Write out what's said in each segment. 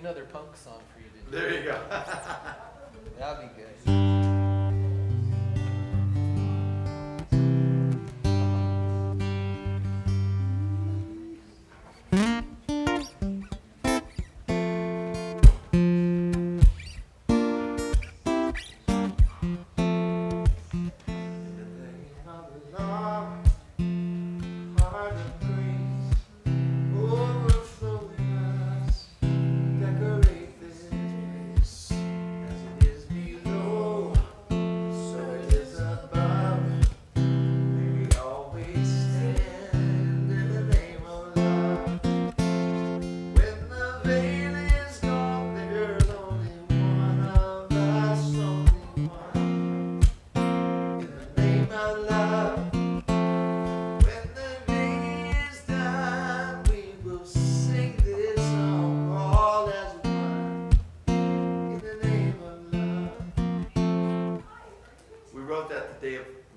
another punk song for you to do. There you go. That'd be good.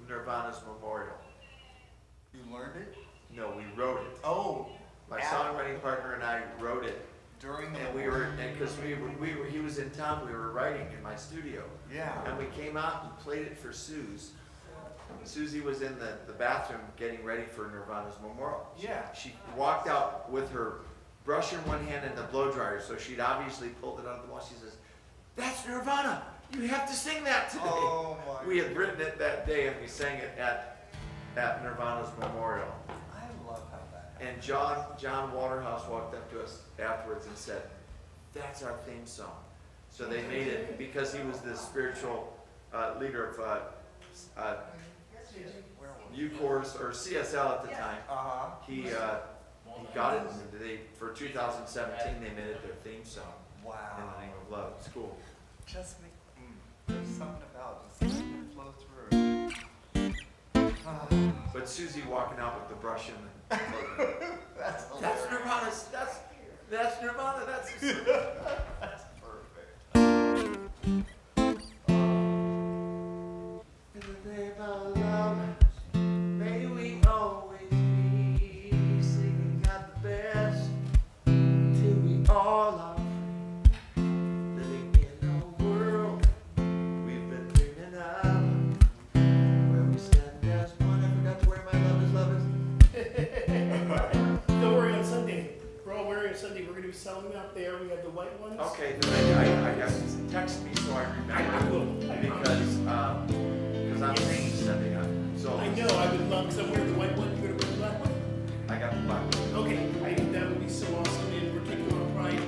Nirvana's Memorial. You learned it? No, we wrote it. Oh, my songwriting partner and I wrote it during the. And we were, and because he was in town, we were writing in my studio. Yeah. And we came out and played it for Suze. Susie was in the bathroom getting ready for Nirvana's Memorial. Yeah. She walked out with her brush in one hand and the blow dryer, so she'd obviously pulled it out of the wall. She says, "That's Nirvana. You have to sing that today." Oh my. We had written it that day and we sang it at Nirvana's Memorial. I love how that happened. And John Waterhouse walked up to us afterwards and said, "That's our theme song." So they made it because he was the spiritual leader of U-Chorus or CSL at the time. He got it, and for 2017 they made it their theme song. Wow. In the name of love. It's cool. Just me. There's something about just letting it flow through. But Susie walking out with the brush in the That's Nirvana. That's Nirvana. That's perfect. In the name of love, may we always be singing at the best till we all are free, living in a world we've been dreaming of, where we stand as one. I forgot to wear my love is. Don't worry, on Sunday. We're all wearing Sunday. We're going to be selling out there. We have the white ones. Okay, then I got to text me so I remember. I will. Because I'm saying Sunday night. So I know. I would love, because I'm wearing the white one. You're going to wear the black one? I got the black one. Okay. I think that would be so awesome. And we're taking on Pride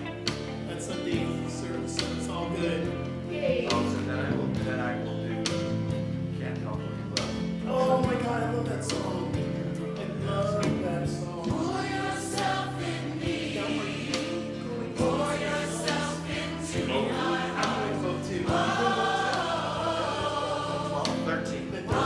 that Sunday service, so it's all good. Yay. Oh, so then I will do Can't Help What You Love. Oh my God, I love that song. I love that song. Pour yourself in me. Pour yourself into me. I'm going to vote too. 13. The 13.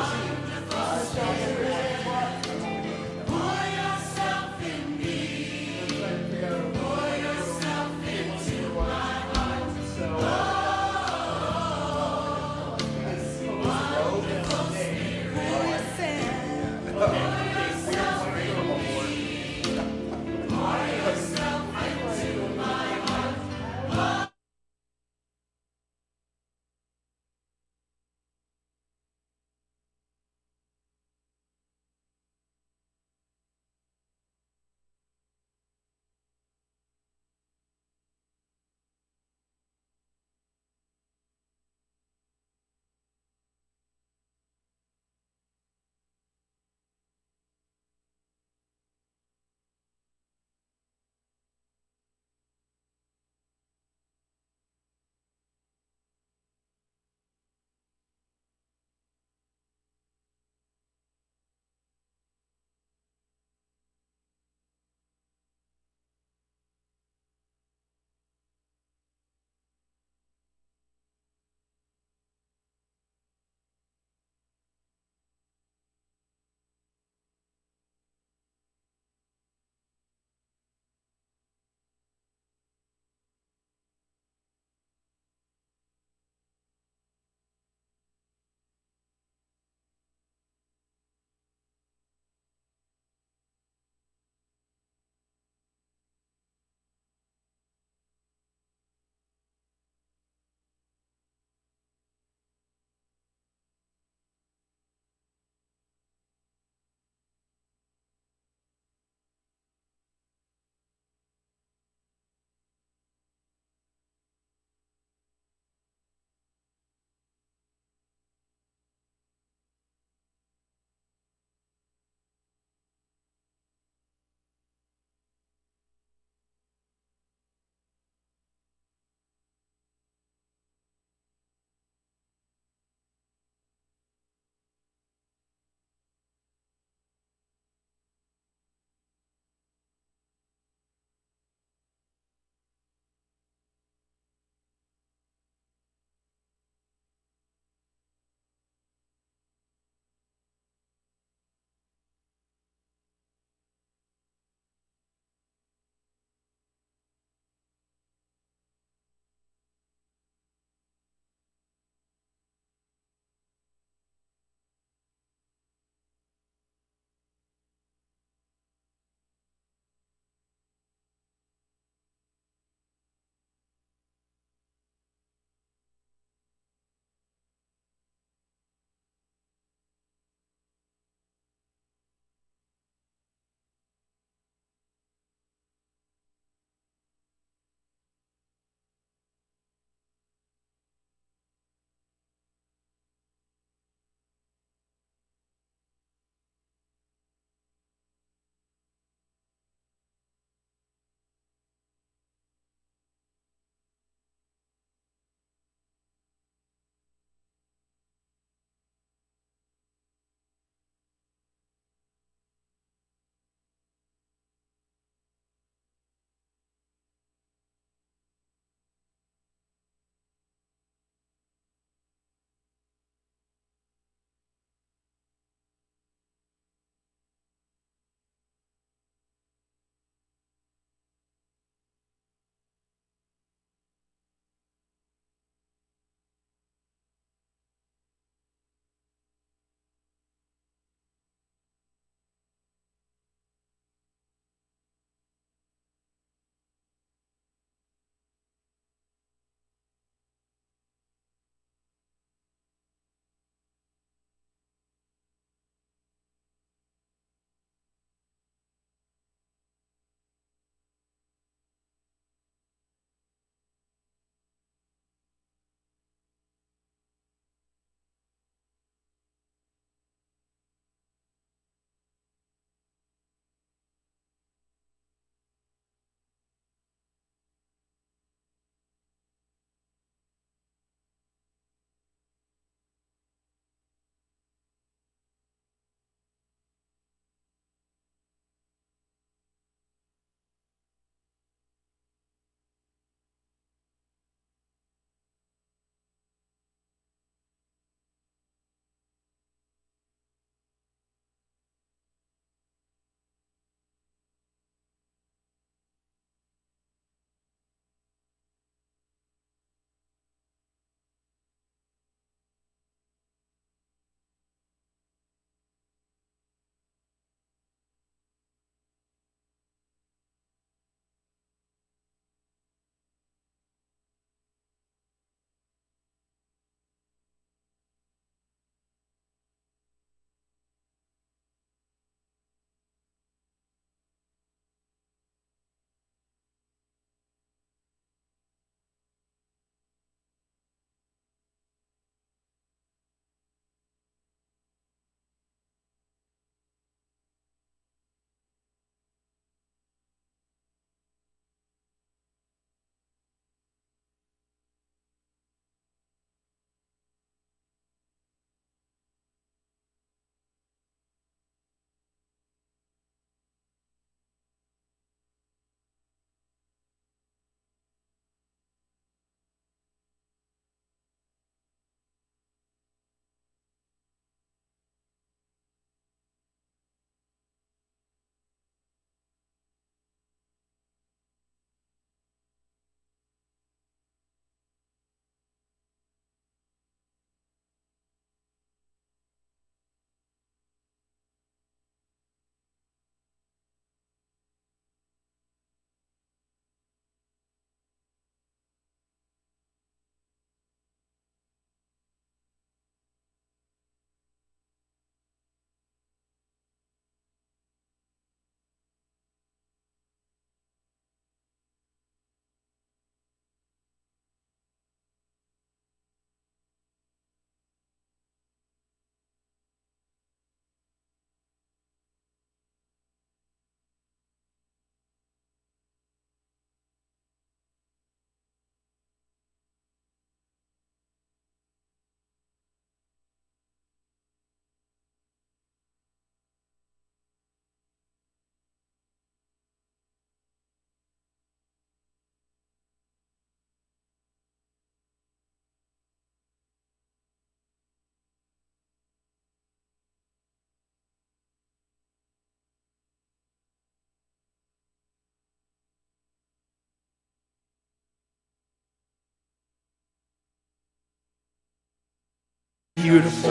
Beautiful.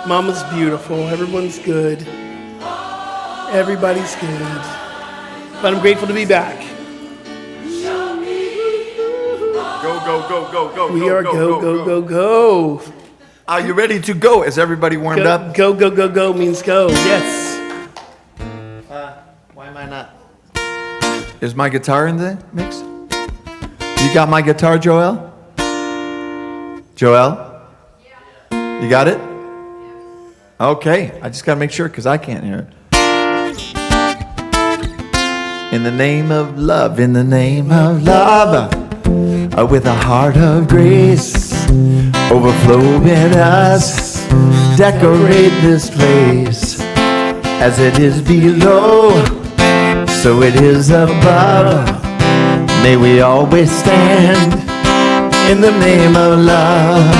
Mama's beautiful. Everyone's good. Everybody's good. But I'm grateful to be back. Go. We are go. Are you ready to go? Is everybody warmed up? Go means go. Yes. Why am I not? Is my guitar in the mix? You got my guitar, Joel? Joel? You got it? Okay, I just got to make sure because I can't hear it. In the name of love, with a heart of grace, overflow in us, decorate this place. As it is below, so it is above. May we always stand in the name of love.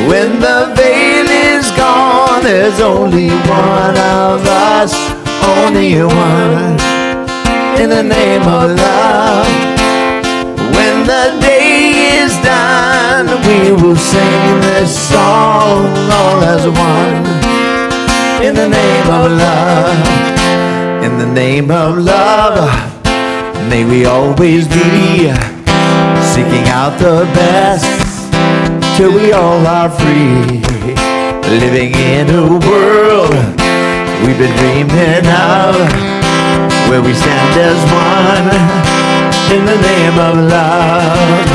When the veil is gone, there's only one of us, only one, in the name of love. When the day is done, we will sing this song all as one, in the name of love. In the name of love, may we always be seeking out the best till we all are free, living in a world we've been dreaming of, where we stand as one in the name of love.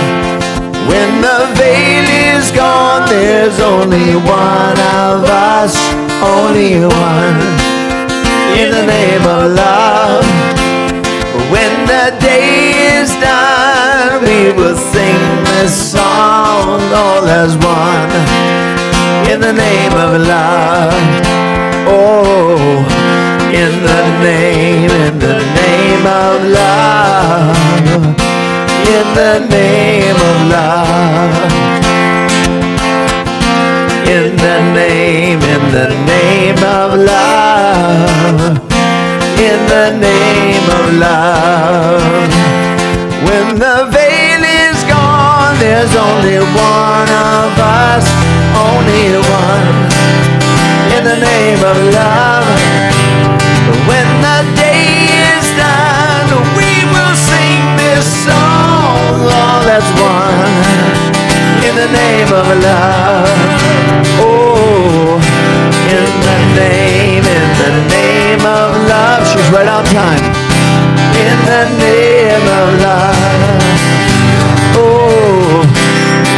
When the veil is gone, there's only one of us, only one, in the name of love. When the day is done, we will sing this song all as one, in the name of love. Oh, in the name of love, in the name of love, in the name of love, in the name of love. When the veil is gone, there's only one of us, only one, in the name of love. When the day is done, we will sing this song all as one, in the name of love. Oh, in the name of love. She's right on time. In the name of love. Oh,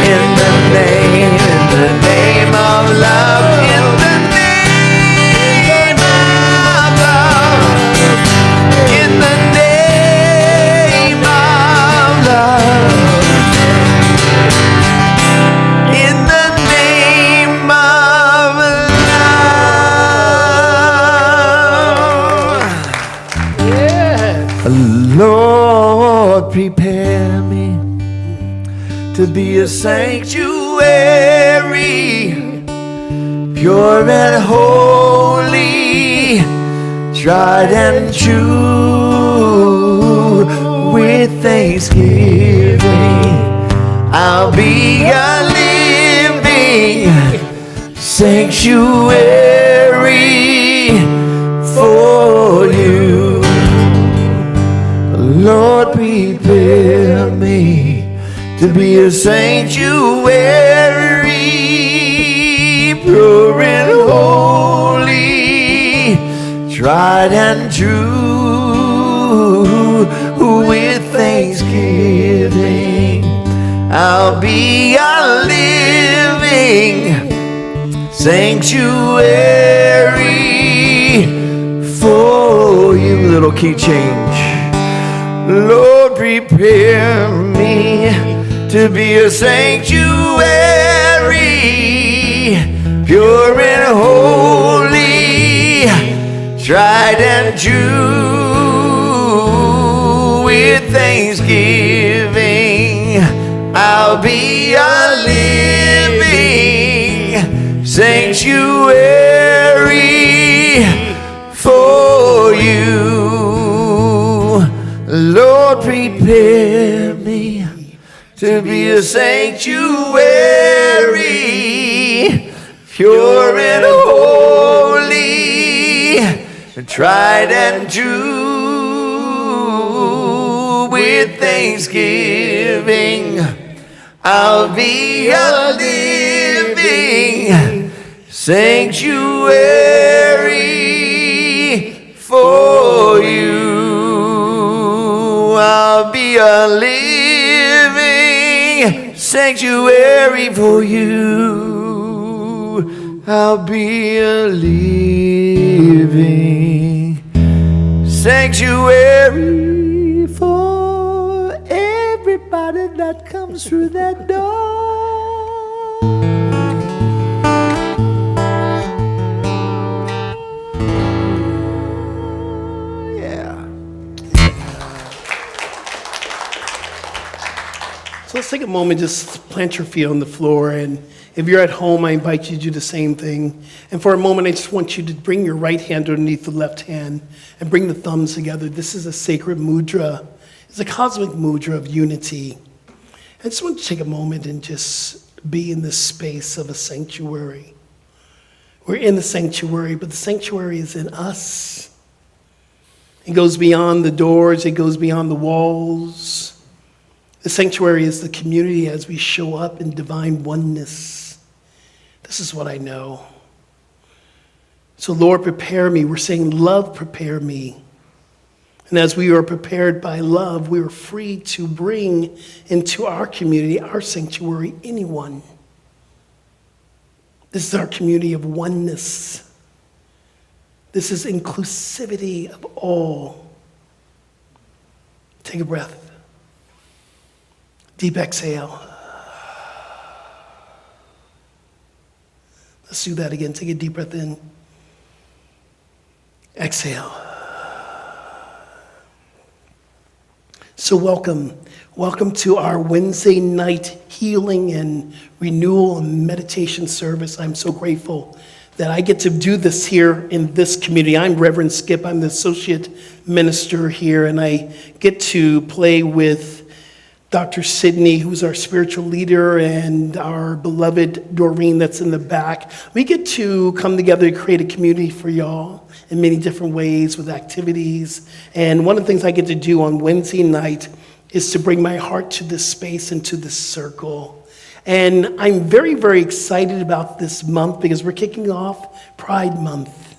in the name of love. In the name of love. In the name of love. In the name of love. Lord, prepare me to be a sanctuary, pure and holy, tried and true. With thanksgiving, I'll be a living sanctuary for you. Lord, prepare me to be a sanctuary, pure and holy, tried and true. With thanksgiving, I'll be a living sanctuary for you. Little key change. Lord, prepare me to be a sanctuary, pure and holy, tried and true. With thanksgiving, I'll be a living sanctuary for you. Lord, prepare me to be a sanctuary, pure and holy, tried and true. With thanksgiving, I'll be a living sanctuary for you. I'll be a living sanctuary for you. I'll be a living sanctuary for everybody that comes through that door. So let's take a moment, just plant your feet on the floor. And if you're at home, I invite you to do the same thing. And for a moment, I just want you to bring your right hand underneath the left hand and bring the thumbs together. This is a sacred mudra. It's a cosmic mudra of unity. I just want to take a moment and just be in this space of a sanctuary. We're in the sanctuary, but the sanctuary is in us. It goes beyond the doors. It goes beyond the walls. The sanctuary is the community as we show up in divine oneness. This is what I know. So Lord, prepare me. We're saying, love, prepare me. And as we are prepared by love, we are free to bring into our community, our sanctuary, anyone. This is our community of oneness. This is inclusivity of all. Take a breath. Deep exhale. Let's do that again. Take a deep breath in. Exhale. So welcome. Welcome to our Wednesday night healing and renewal and meditation service. I'm so grateful that I get to do this here in this community. I'm Reverend Skip. I'm the associate minister here, and I get to play with Dr. Sydney, who's our spiritual leader, and our beloved Doreen that's in the back. We get to come together to create a community for y'all in many different ways with activities. And one of the things I get to do on Wednesday night is to bring my heart to this space and to this circle. And I'm very, very excited about this month because we're kicking off Pride Month.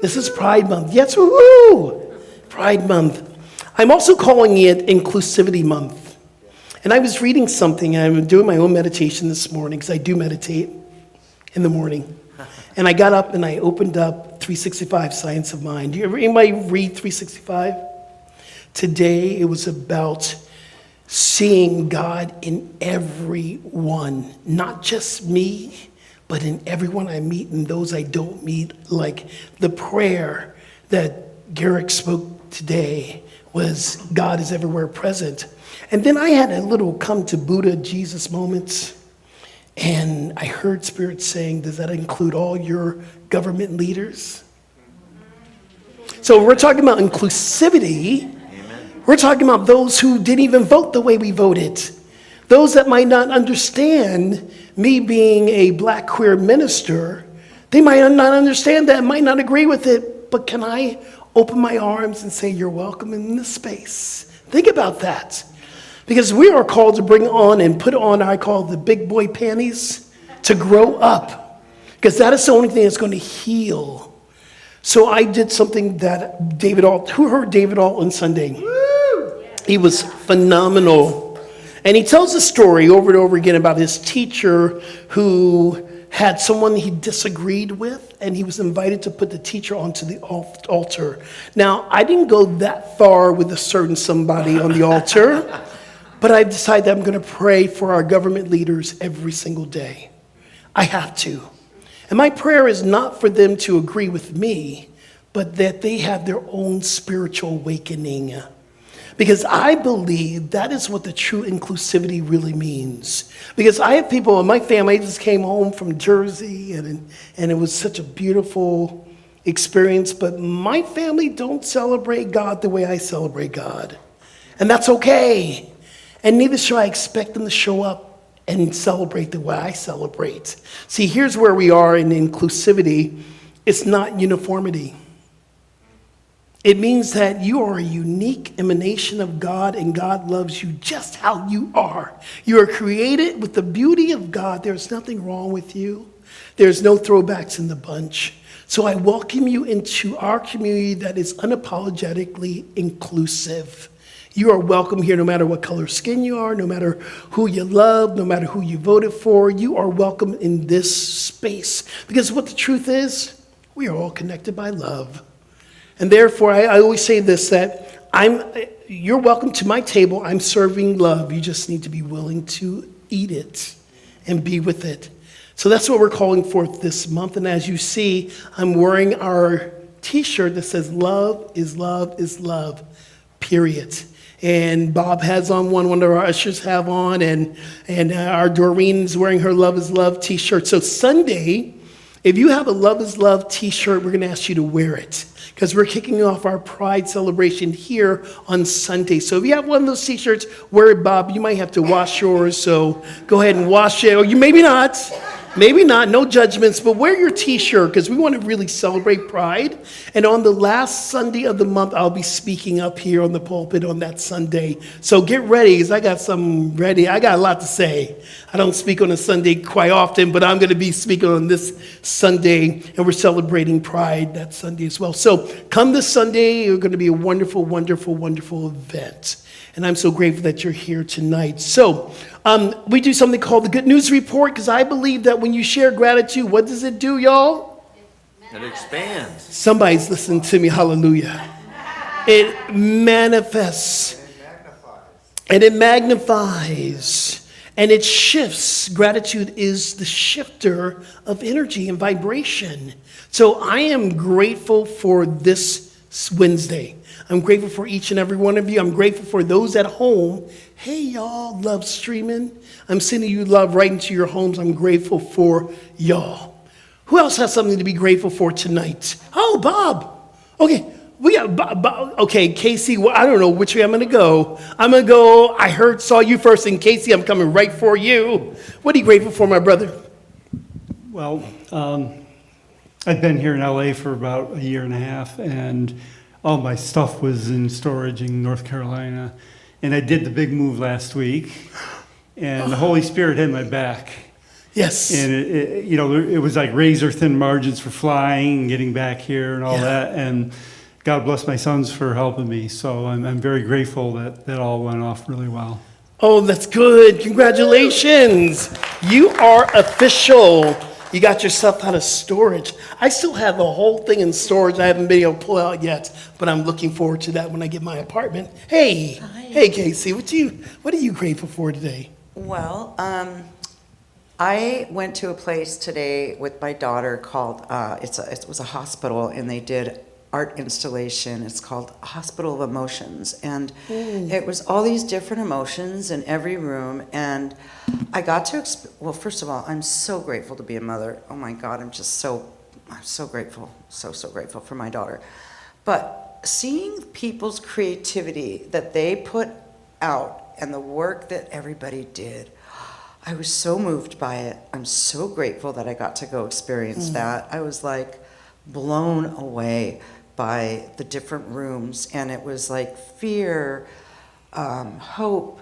This is Pride Month. Yes, woohoo! Pride Month. I'm also calling it Inclusivity Month. And I was reading something, and I'm doing my own meditation this morning, because I do meditate in the morning. And I got up and I opened up 365 Science of Mind. Anybody read 365? Today it was about seeing God in everyone, not just me, but in everyone I meet and those I don't meet. Like the prayer that Gerrick spoke today was, God is everywhere present. And then I had a little come to Buddha Jesus moments, and I heard Spirit saying, does that include all your government leaders? So we're talking about inclusivity. Amen. We're talking about those who didn't even vote the way we voted. Those that might not understand me being a black queer minister. They might not understand that, might not agree with it, but can I open my arms and say, you're welcome in this space? Think about that. Because we are called to bring on and put on, I call the big boy panties, to grow up. Because that is the only thing that's going to heal. So I did something that David Alt, who heard David Alt on Sunday? Woo! He was phenomenal. And he tells a story over and over again about his teacher who had someone he disagreed with, and he was invited to put the teacher onto the altar. Now, I didn't go that far with a certain somebody on the altar. But I've decided that I'm going to pray for our government leaders every single day. I have to. And my prayer is not for them to agree with me, but that they have their own spiritual awakening. Because I believe that is what the true inclusivity really means. Because I have people in my family, I just came home from Jersey, and it was such a beautiful experience, but my family don't celebrate God the way I celebrate God. And that's okay. And neither should I expect them to show up and celebrate the way I celebrate. See, here's where we are in inclusivity. It's not uniformity. It means that you are a unique emanation of God, and God loves you just how you are. You are created with the beauty of God. There's nothing wrong with you. There's no throwbacks in the bunch. So I welcome you into our community that is unapologetically inclusive. You are welcome here no matter what color skin you are, no matter who you love, no matter who you voted for. You are welcome in this space. Because what the truth is, we are all connected by love. And therefore, I always say this, that you're welcome to my table. I'm serving love. You just need to be willing to eat it and be with it. So that's what we're calling forth this month. And as you see, I'm wearing our t-shirt that says love is love is love, period. And Bob has on one of our ushers have on, and our Doreen's wearing her Love is Love t-shirt. So Sunday, if you have a Love is Love t-shirt, we're going to ask you to wear it, because we're kicking off our Pride celebration here on Sunday. So if you have one of those t-shirts, wear it, Bob. You might have to wash yours, so go ahead and wash it. Or you maybe not. Maybe not, no judgments, but wear your t-shirt, because we want to really celebrate Pride. And on the last Sunday of the month, I'll be speaking up here on the pulpit on that Sunday. So get ready, because I got something ready. I got a lot to say. I don't speak on a Sunday quite often, but I'm going to be speaking on this Sunday, and we're celebrating Pride that Sunday as well. So come this Sunday. It's going to be a wonderful, wonderful, wonderful event. And I'm so grateful that you're here tonight. So we do something called the Good News Report, because I believe that when you share gratitude, what does it do, y'all? It expands. Somebody's listening to me, hallelujah. It manifests. And it magnifies. And it shifts. Gratitude is the shifter of energy and vibration. So I am grateful for this Wednesday. I'm grateful for each and every one of you. I'm grateful for those at home. Hey, y'all, love streaming. I'm sending you love right into your homes. I'm grateful for y'all. Who else has something to be grateful for tonight? Oh, Bob. Okay, we got Bob. Okay, Casey, well, I don't know which way I'm going to go. Saw you first, and Casey, I'm coming right for you. What are you grateful for, my brother? Well, I've been here in LA for about a year and a half, and all my stuff was in storage in North Carolina. And I did the big move last week, and the Holy Spirit had my back. Yes. And it was like razor thin margins for flying and getting back here and all that. And God bless my sons for helping me. So I'm very grateful that all went off really well. Oh, that's good. Congratulations. You are official. You got yourself out of storage. I still have the whole thing in storage. I haven't been able to pull out yet, but I'm looking forward to that when I get my apartment. Hey, Hi. Hey, Casey, what are you grateful for today? Well, I went to a place today with my daughter called, it was a hospital, and they did art installation. It's called Hospital of Emotions, and it was all these different emotions in every room, and I got to, well, first of all, I'm so grateful to be a mother. Oh my God, I'm so grateful, so grateful for my daughter. But seeing people's creativity that they put out and the work that everybody did, I was so moved by it. I'm so grateful that I got to go experience that. I was like blown away by the different rooms, and it was like fear, hope,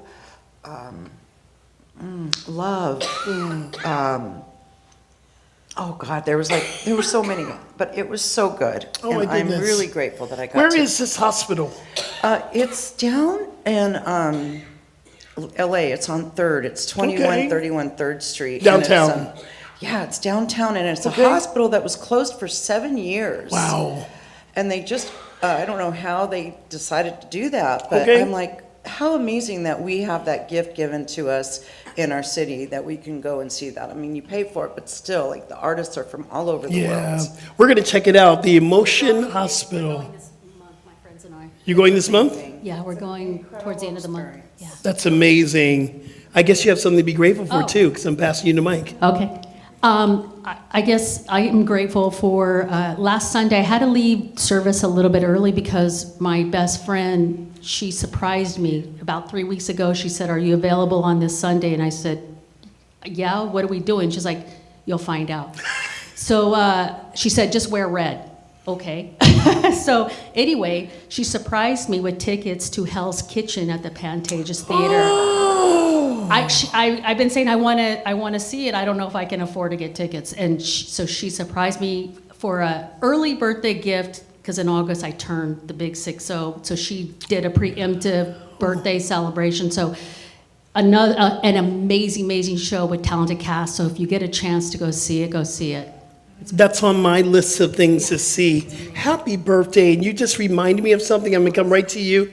love. Oh God, there were so many, but it was so good. Oh my and goodness. I'm really grateful that I got Where to. is this hospital? It's down in LA. It's on 3rd. It's 2131 3rd Street. and Downtown. It's downtown, and it's Okay. a hospital that was closed for 7 years. Wow. And they just, I don't know how they decided to do that, but Okay. I'm like, how amazing that we have that gift given to us in our city, that we can go and see that. I mean, you pay for it, but still, like, the artists are from all over the Yeah. world. We're going to check it out. The Emotion Hospital. This month, my friends and I. You going this month? Yeah, we're going towards the end of the month. Yeah. That's amazing. I guess you have something to be grateful for Oh. too, because I'm passing you the mic. Okay. I guess I am grateful for, last Sunday, I had to leave service a little bit early because my best friend, she surprised me. About 3 weeks ago, she said, "Are you available on this Sunday?" And I said, yeah, what are we doing? She's like, you'll find out. So she said, just wear red. Okay. So anyway, she surprised me with tickets to Hell's Kitchen at the Pantages Theater. Oh. I've been saying I want to see it. I don't know if I can afford to get tickets. And so she surprised me for an early birthday gift, because in August I turned the big 60. So she did a preemptive birthday celebration. So an amazing show with talented cast. So if you get a chance to go see it, go see it. That's on my list of things to see. Happy birthday. And you just reminded me of something. I'm going to come right to you,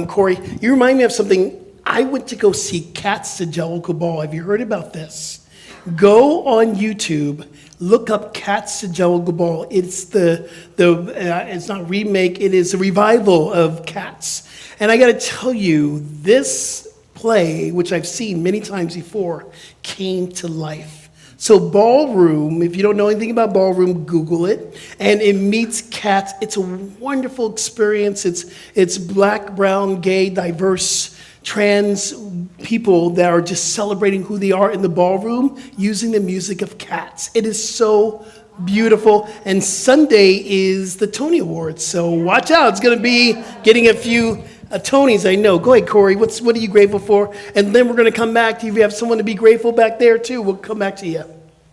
Corey. You remind me of something. I went to go see Cats to Jellicle Ball. Have you heard about this? Go on YouTube, look up Cats to Jellicle Ball. It's it's not a remake, it is a revival of Cats. And I got to tell you, this play, which I've seen many times before, came to life. So Ballroom, if you don't know anything about Ballroom, Google it. And it meets cats. It's a wonderful experience. It's black, brown, gay, diverse, trans people that are just celebrating who they are in the ballroom using the music of Cats. It is so beautiful. And Sunday is the Tony Awards. So watch out. It's going to be getting a few Tonys, I know. Go ahead, Corey. What are you grateful for? And then we're going to come back to you. If you have someone to be grateful back there, too, we'll come back to you.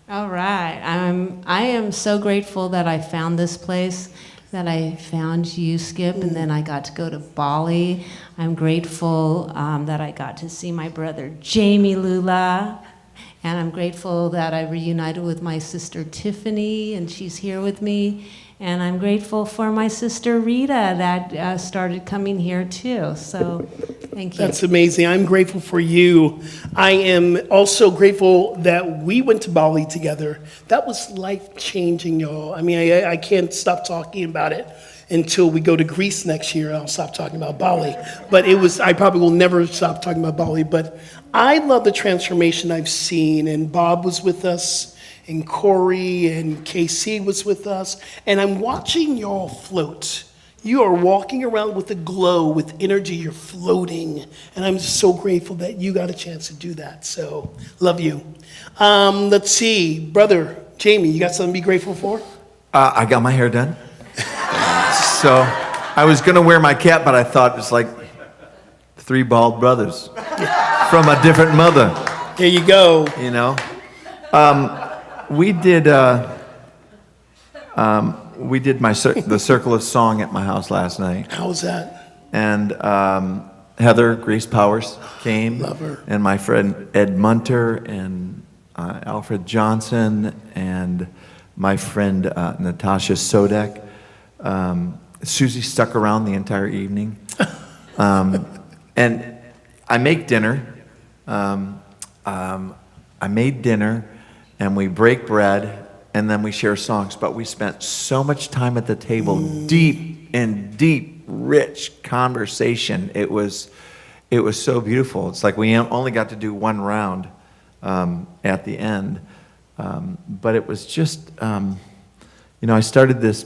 All right. I am so grateful that I found this place, that I found you, Skip, and then I got to go to Bali. I'm grateful that I got to see my brother, Jami Lula. And I'm grateful that I reunited with my sister, Tiffany, and she's here with me. And I'm grateful for my sister Rita that started coming here too. So thank you. That's amazing. I'm grateful for you. I am also grateful that we went to Bali together. That was life-changing, y'all. I mean, I can't stop talking about it until we go to Greece next year. I'll stop talking about Bali. But I probably will never stop talking about Bali. But I love the transformation I've seen. And Bob was with us, and Corey and KC was with us, and I'm watching y'all float. You are walking around with a glow, with energy, you're floating, and I'm just so grateful that you got a chance to do that, so love you. Let's see, brother Jamie, you got something to be grateful for? I got my hair done. So I was gonna wear my cap, but I thought it's like 3 bald brothers from a different mother. There you go. You know? We did the Circle of Song at my house last night. How was that? And Heather Grace Powers came. Love her. And my friend Ed Munter and Alfred Johnson and my friend Natasha Sodek. Susie stuck around the entire evening. And I make dinner. I made dinner. And we break bread, and then we share songs. But we spent so much time at the table, deep, rich conversation. It was so beautiful. It's like we only got to do one round at the end. But it was just, I started this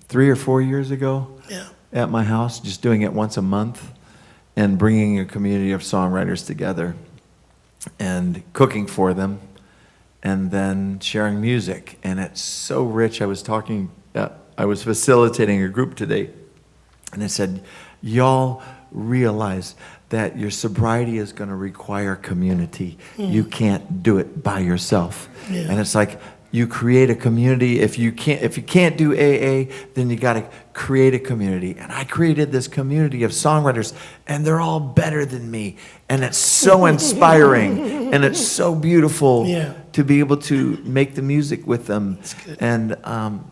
3 or 4 years ago at my house, just doing it once a month and bringing a community of songwriters together and cooking for them. And then sharing music, and it's so rich. I was facilitating a group today, and I said, y'all realize that your sobriety is going to require community. You can't do it by yourself. Yeah. And it's like, you create a community. If you can't do AA, then you got to create a community. And I created this community of songwriters, and they're all better than me. And it's so inspiring, and it's so beautiful to be able to make the music with them. And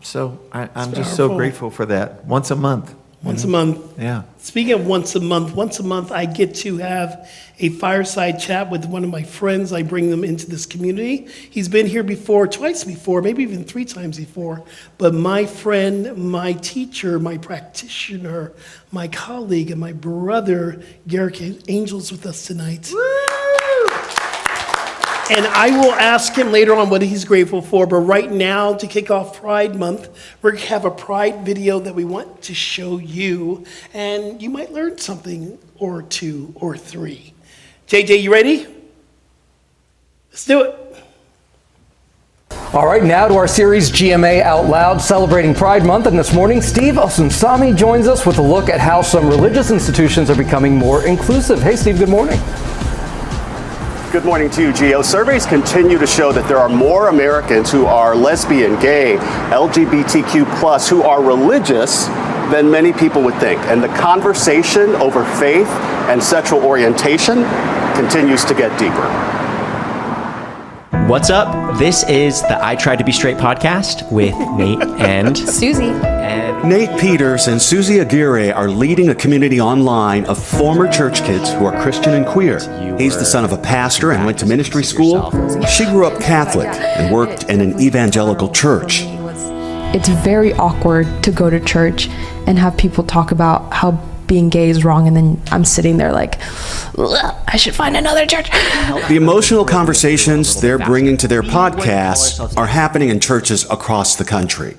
so I'm just so grateful for that. Once a month. Once a month. Yeah. Speaking of once a month I get to have a fireside chat with one of my friends. I bring them into this community. He's been here before, twice before, maybe even 3 times before. But my friend, my teacher, my practitioner, my colleague, and my brother, Gerrick Angel, is with us tonight. Woo! And I will ask him later on what he's grateful for. But right now, to kick off Pride Month, we're going to have a Pride video that we want to show you. And you might learn something or 2 or 3. JJ, you ready? Let's do it. All right, now to our series GMA Out Loud, celebrating Pride Month. And this morning, Steve Osunsami joins us with a look at how some religious institutions are becoming more inclusive. Hey, Steve, good morning. Good morning to you, Gio. Surveys continue to show that there are more Americans who are lesbian, gay, LGBTQ+, who are religious than many people would think. And the conversation over faith and sexual orientation continues to get deeper. What's up? This is the I Tried to Be Straight podcast with Nate and Susie. Nate Peters and Susie Aguirre are leading a community online of former church kids who are Christian and queer. He's the son of a pastor and went to ministry school. She grew up Catholic and worked in an evangelical church. It's very awkward to go to church and have people talk about how being gay is wrong, and then I'm sitting there like, I should find another church. The emotional conversations they're bringing to their podcast are happening in churches across the country.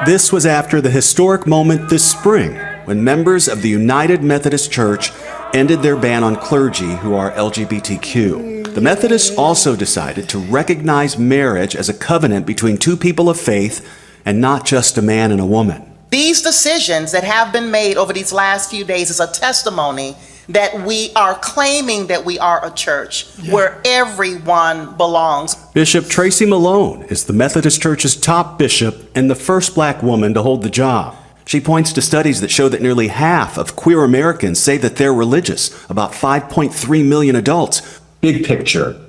This was after the historic moment this spring when members of the United Methodist Church ended their ban on clergy who are LGBTQ. The Methodists also decided to recognize marriage as a covenant between two people of faith and not just a man and a woman. These decisions that have been made over these last few days is a testimony that we are claiming that we are a church where everyone belongs. Bishop Tracy Malone is the Methodist Church's top bishop and the first black woman to hold the job. She points to studies that show that nearly half of queer Americans say that they're religious, about 5.3 million adults. Big picture,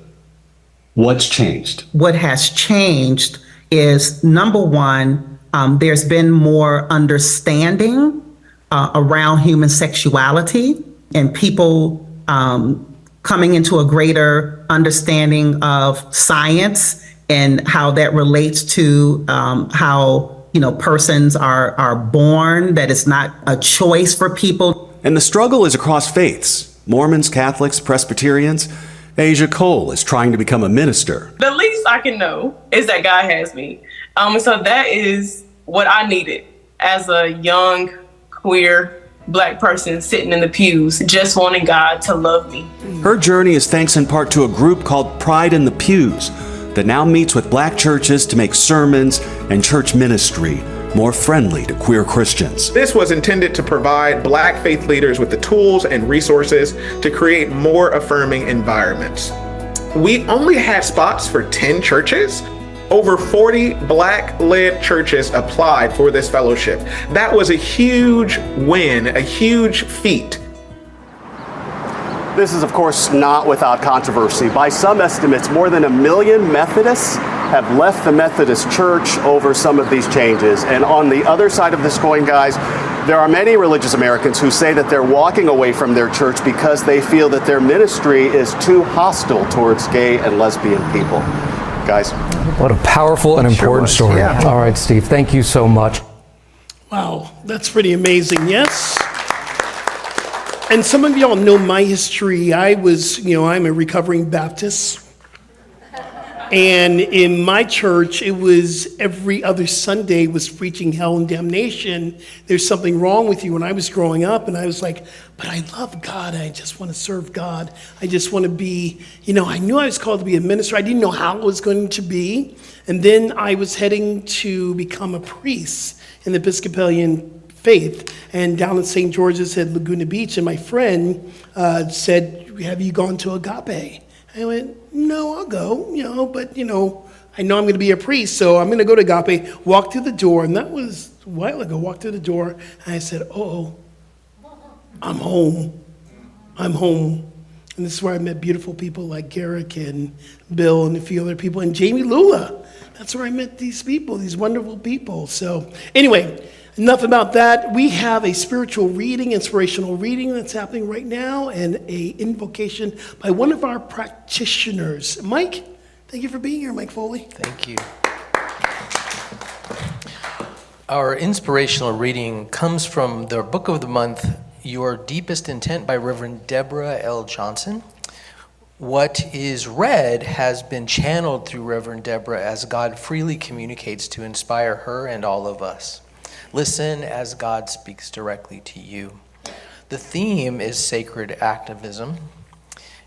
what's changed? What has changed is, number one, there's been more understanding around human sexuality and people coming into a greater understanding of science and how that relates to how persons are born, that it's not a choice for people. And the struggle is across faiths. Mormons, Catholics, Presbyterians. Asia Cole is trying to become a minister. The least I can know is that God has me. So that is what I needed as a young, queer, black person sitting in the pews, just wanting God to love me. Her journey is thanks in part to a group called Pride in the Pews that now meets with black churches to make sermons and church ministry more friendly to queer Christians. This was intended to provide black faith leaders with the tools and resources to create more affirming environments. We only had spots for 10 churches. Over 40 black-led churches applied for this fellowship. That was a huge win, a huge feat. This is, of course, not without controversy. By some estimates, more than 1 million Methodists have left the Methodist Church over some of these changes. And on the other side of this coin, guys, there are many religious Americans who say that they're walking away from their church because they feel that their ministry is too hostile towards gay and lesbian people. Guys. What a powerful and important story. Yeah. All right, Steve, thank you so much. Wow, that's pretty amazing, yes? And some of y'all know my history. I'm a recovering Baptist. And in my church, it was every other Sunday was preaching hell and damnation. There's something wrong with you. When I was growing up, and I was like, but I love God. I just want to serve God. I just want to be, I knew I was called to be a minister. I didn't know how it was going to be. And then I was heading to become a priest in the Episcopalian faith. And down in St. George's at Laguna Beach, and my friend said, have you gone to Agape? I went, no, I'll go, but, I know I'm going to be a priest, so I'm going to go to Agape, walk through the door, and that was a while ago, walked through the door, and I said, I'm home. And this is where I met beautiful people like Gerrick and Bill and a few other people, and Jami Lula. That's where I met these people, these wonderful people. So anyway, enough about that. We have a spiritual reading, inspirational reading that's happening right now, and a invocation by one of our practitioners. Mike, thank you for being here, Mike Foley. Thank you. Our inspirational reading comes from the book of the month, Your Deepest Intent by Reverend Deborah L. Johnson. What is read has been channeled through Reverend Deborah as God freely communicates to inspire her and all of us. Listen as God speaks directly to you. The theme is sacred activism,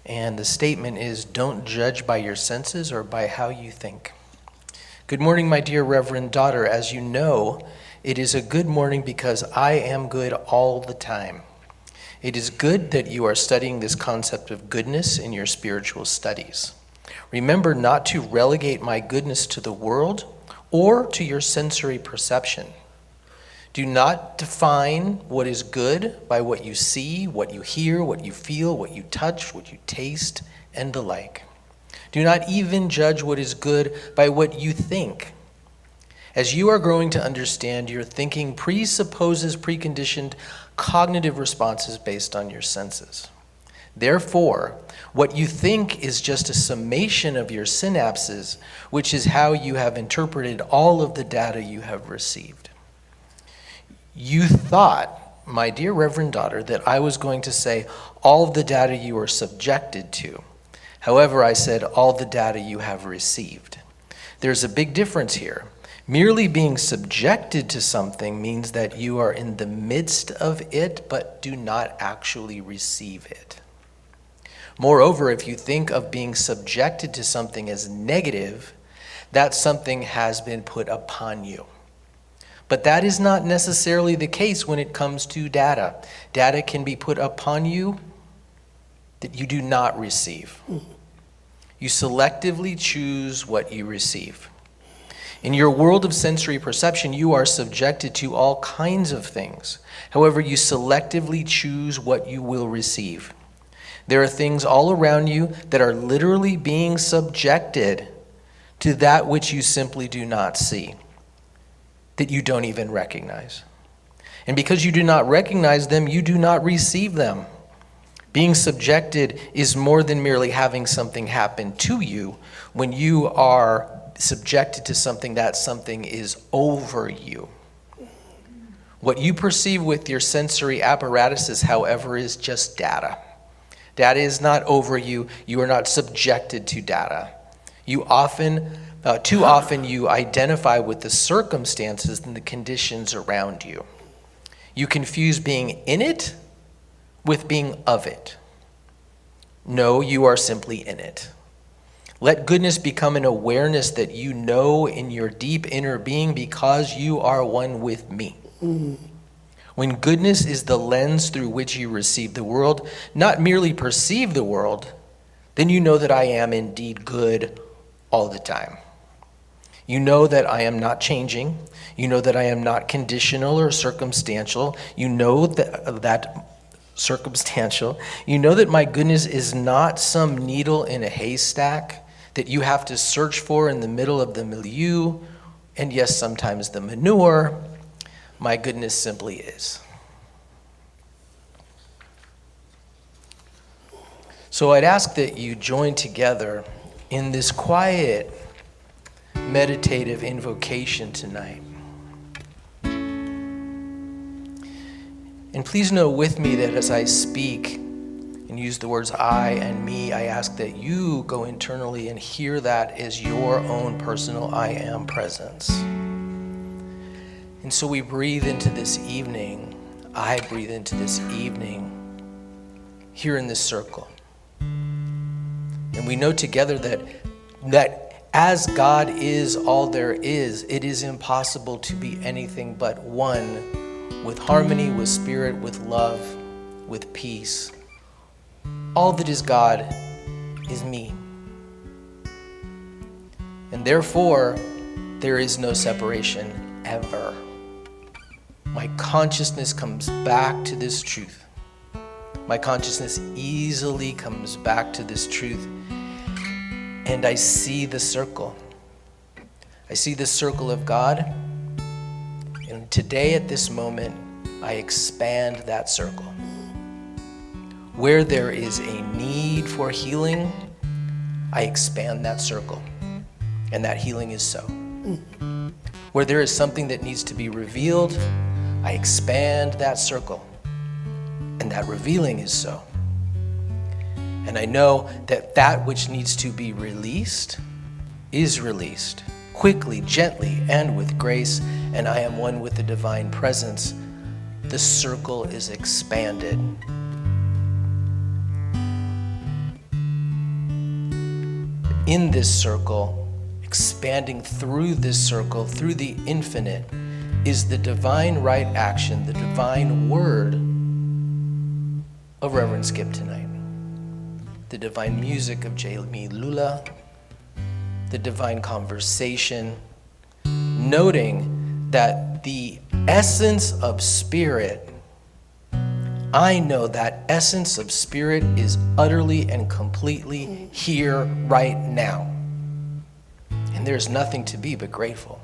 and the statement is, don't judge by your senses or by how you think. Good morning, my dear Reverend daughter. As you know, it is a good morning because I am good all the time. It is good that you are studying this concept of goodness in your spiritual studies. Remember not to relegate my goodness to the world or to your sensory perception. Do not define what is good by what you see, what you hear, what you feel, what you touch, what you taste, and the like. Do not even judge what is good by what you think. As you are growing to understand, your thinking presupposes preconditioned cognitive responses based on your senses. Therefore, what you think is just a summation of your synapses, which is how you have interpreted all of the data you have received. You thought, my dear Reverend daughter, that I was going to say all of the data you are subjected to. However, I said all the data you have received. There's a big difference here. Merely being subjected to something means that you are in the midst of it, but do not actually receive it. Moreover, if you think of being subjected to something as negative, that something has been put upon you. But that is not necessarily the case when it comes to data. Data can be put upon you that you do not receive. You selectively choose what you receive. In your world of sensory perception, you are subjected to all kinds of things. However, you selectively choose what you will receive. There are things all around you that are literally being subjected to that which you simply do not see, that you don't even recognize. And because you do not recognize them, you do not receive them. Being subjected is more than merely having something happen to you. When you are subjected to something, that something is over you. What you perceive with your sensory apparatuses, however, is just data. Data is not over you. You are not subjected to data. Too often you identify with the circumstances and the conditions around you. You confuse being in it with being of it. No, you are simply in it. Let goodness become an awareness that you know in your deep inner being because you are one with me. When goodness is the lens through which you receive the world, not merely perceive the world, then you know that I am indeed good all the time. You know that I am not changing. You know that I am not conditional or circumstantial. You know that circumstantial. You know that my goodness is not some needle in a haystack that you have to search for in the middle of the milieu, and yes, sometimes the manure. My goodness simply is. So I'd ask that you join together in this quiet, meditative invocation tonight. And please know with me that as I speak and use the words I and me, I ask that you go internally and hear that as your own personal I am presence. And so we breathe into this evening. I breathe into this evening here in this circle. And we know together that as God is all there is, it is impossible to be anything but one, with harmony, with spirit, with love, with peace. All that is God is me. And therefore, there is no separation ever. My consciousness comes back to this truth. My consciousness easily comes back to this truth. And I see the circle. I see the circle of God. And today at this moment, I expand that circle. Where there is a need for healing, I expand that circle. And that healing is so. Where there is something that needs to be revealed, I expand that circle. And that revealing is so. And I know that that which needs to be released is released quickly, gently, and with grace, and I am one with the divine presence. The circle is expanded. In this circle, expanding through this circle, through the infinite, is the divine right action, the divine word of Reverend Skip tonight. The divine music of Jami Lula, the divine conversation, noting that the essence of spirit, I know that essence of spirit is utterly and completely here right now. And there's nothing to be but grateful.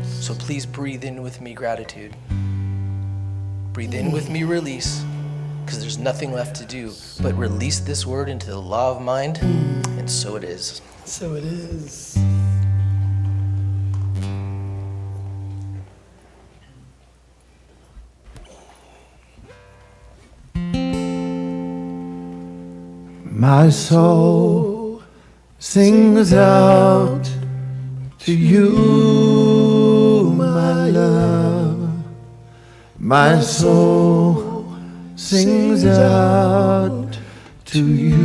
So please breathe in with me gratitude. Breathe in with me release, because there's nothing left to do but release this word into the law of mind, and so it is. So it is. My soul sings out to you, my love. My soul sings out to you.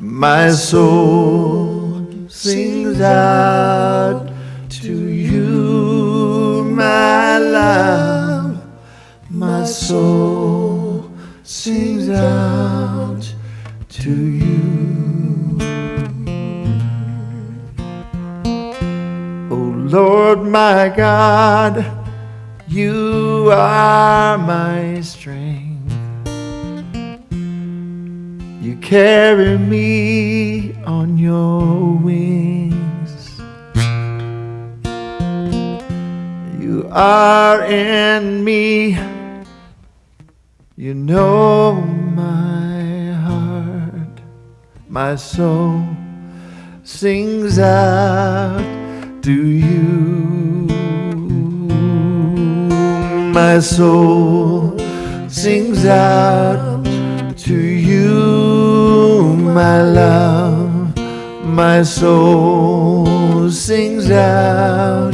My soul sings out to you, my love. My soul sings out to you. Oh Lord my God, you are my strength. You carry me on your wings. You are in me. You know my heart. My soul sings out to you. My soul sings out to you, my love. My soul sings out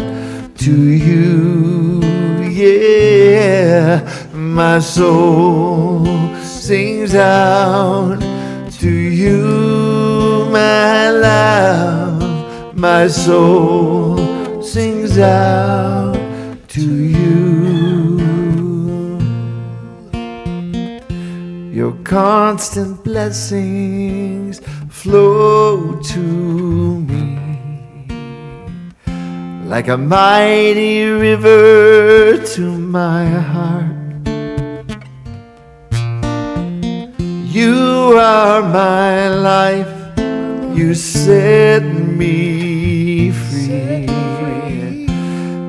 to you, yeah. My soul sings out to you, my love. My soul sings out to you. Your constant blessings flow to me like a mighty river to my heart. You are my life, you set me free,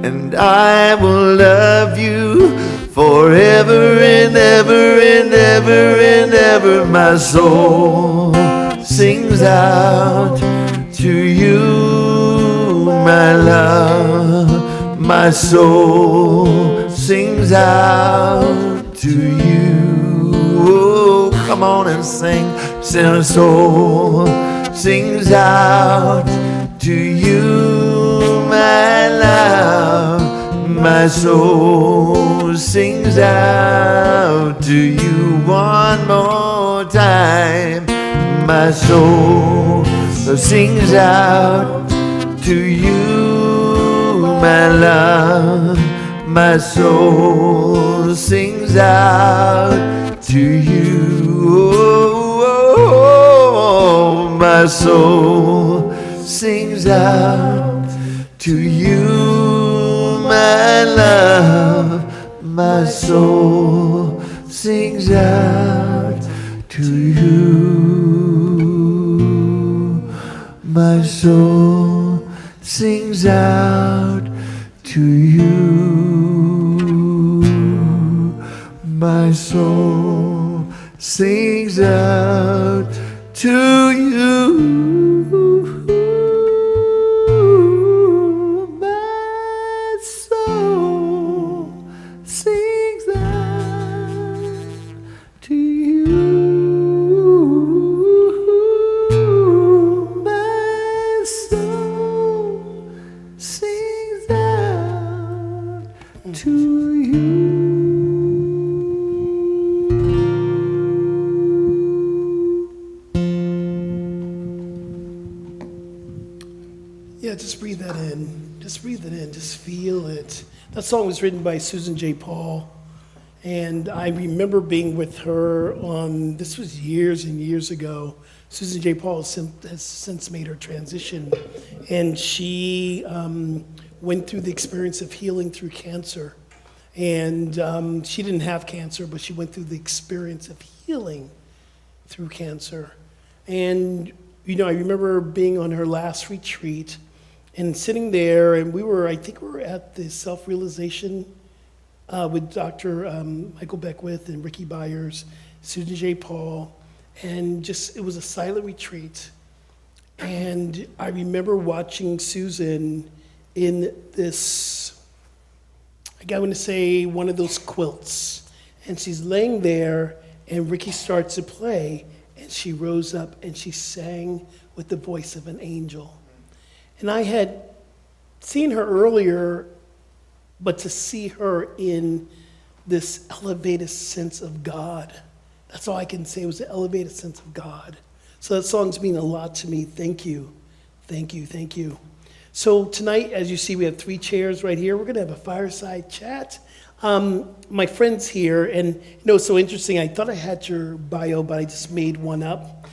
and I will love you forever and ever and ever and ever. My soul sings out to you, my love. My soul sings out to you. Oh, come on and sing. My soul sings out to you, my love. My soul sings out to you one more time. My soul sings out to you, my love. My soul sings out to you. Oh, my soul sings out to you, my love. My soul sings out to you. My soul sings out to you. My soul sings out to you. My soul sings out to you. My breathe that in. Just breathe it in. Just feel it. That song was written by Susan J. Paul. And I remember being with her on, this was years and years ago. Susan J. Paul has since made her transition. And she went through the experience of healing through cancer. And she didn't have cancer, but she went through the experience of healing through cancer. And, you know, I remember being on her last retreat and sitting there, and I think we were at the self-realization with Dr. Michael Beckwith and Ricky Byers, Susan J. Paul, and just, it was a silent retreat. And I remember watching Susan in this, I want to say, one of those quilts. And she's laying there, and Ricky starts to play, and she rose up and she sang with the voice of an angel. And I had seen her earlier, but to see her in this elevated sense of God, that's all I can say, was an elevated sense of God. So that song's mean a lot to me. Thank you. Thank you. Thank you. So tonight, as you see, we have 3 chairs right here. We're going to have a fireside chat. My friend's here, and you know, it's so interesting. I thought I had your bio, but I just made one up.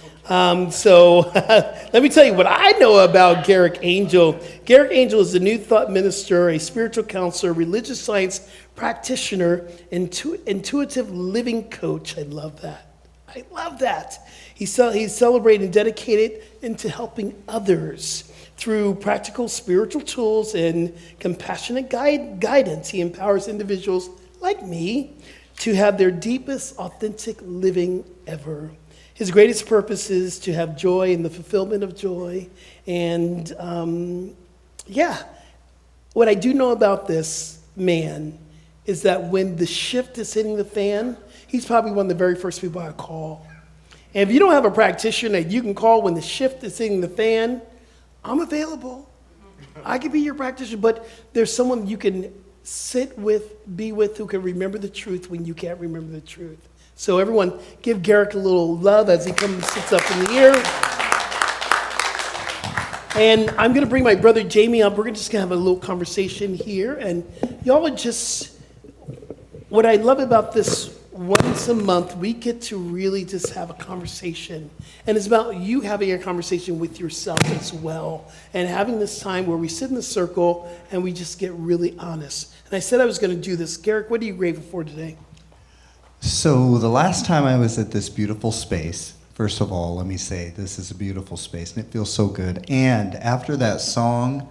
So let me tell you what I know about Gerrick Angel. Gerrick Angel is a New Thought minister, a spiritual counselor, religious science practitioner, intuitive living coach. I love that. I love that. He's celebrated and dedicated into helping others through practical spiritual tools and compassionate guidance. He empowers individuals like me to have their deepest authentic living ever. His greatest purpose is to have joy and the fulfillment of joy. And what I do know about this man is that when the shift is hitting the fan, he's probably one of the very first people I call. And if you don't have a practitioner that you can call when the shift is hitting the fan, I'm available. I could be your practitioner, but there's someone you can sit with, be with, who can remember the truth when you can't remember the truth. So everyone, give Gerrick a little love as he comes and sits up in the air. And I'm going to bring my brother Jami up. We're just going to have a little conversation here. And y'all are just, what I love about this, once a month, we get to really just have a conversation. And it's about you having a conversation with yourself as well. And having this time where we sit in a circle and we just get really honest. And I said I was going to do this. Gerrick, what are you grateful for today? So the last time I was at this beautiful space, first of all, let me say this is a beautiful space and it feels so good. And after that song,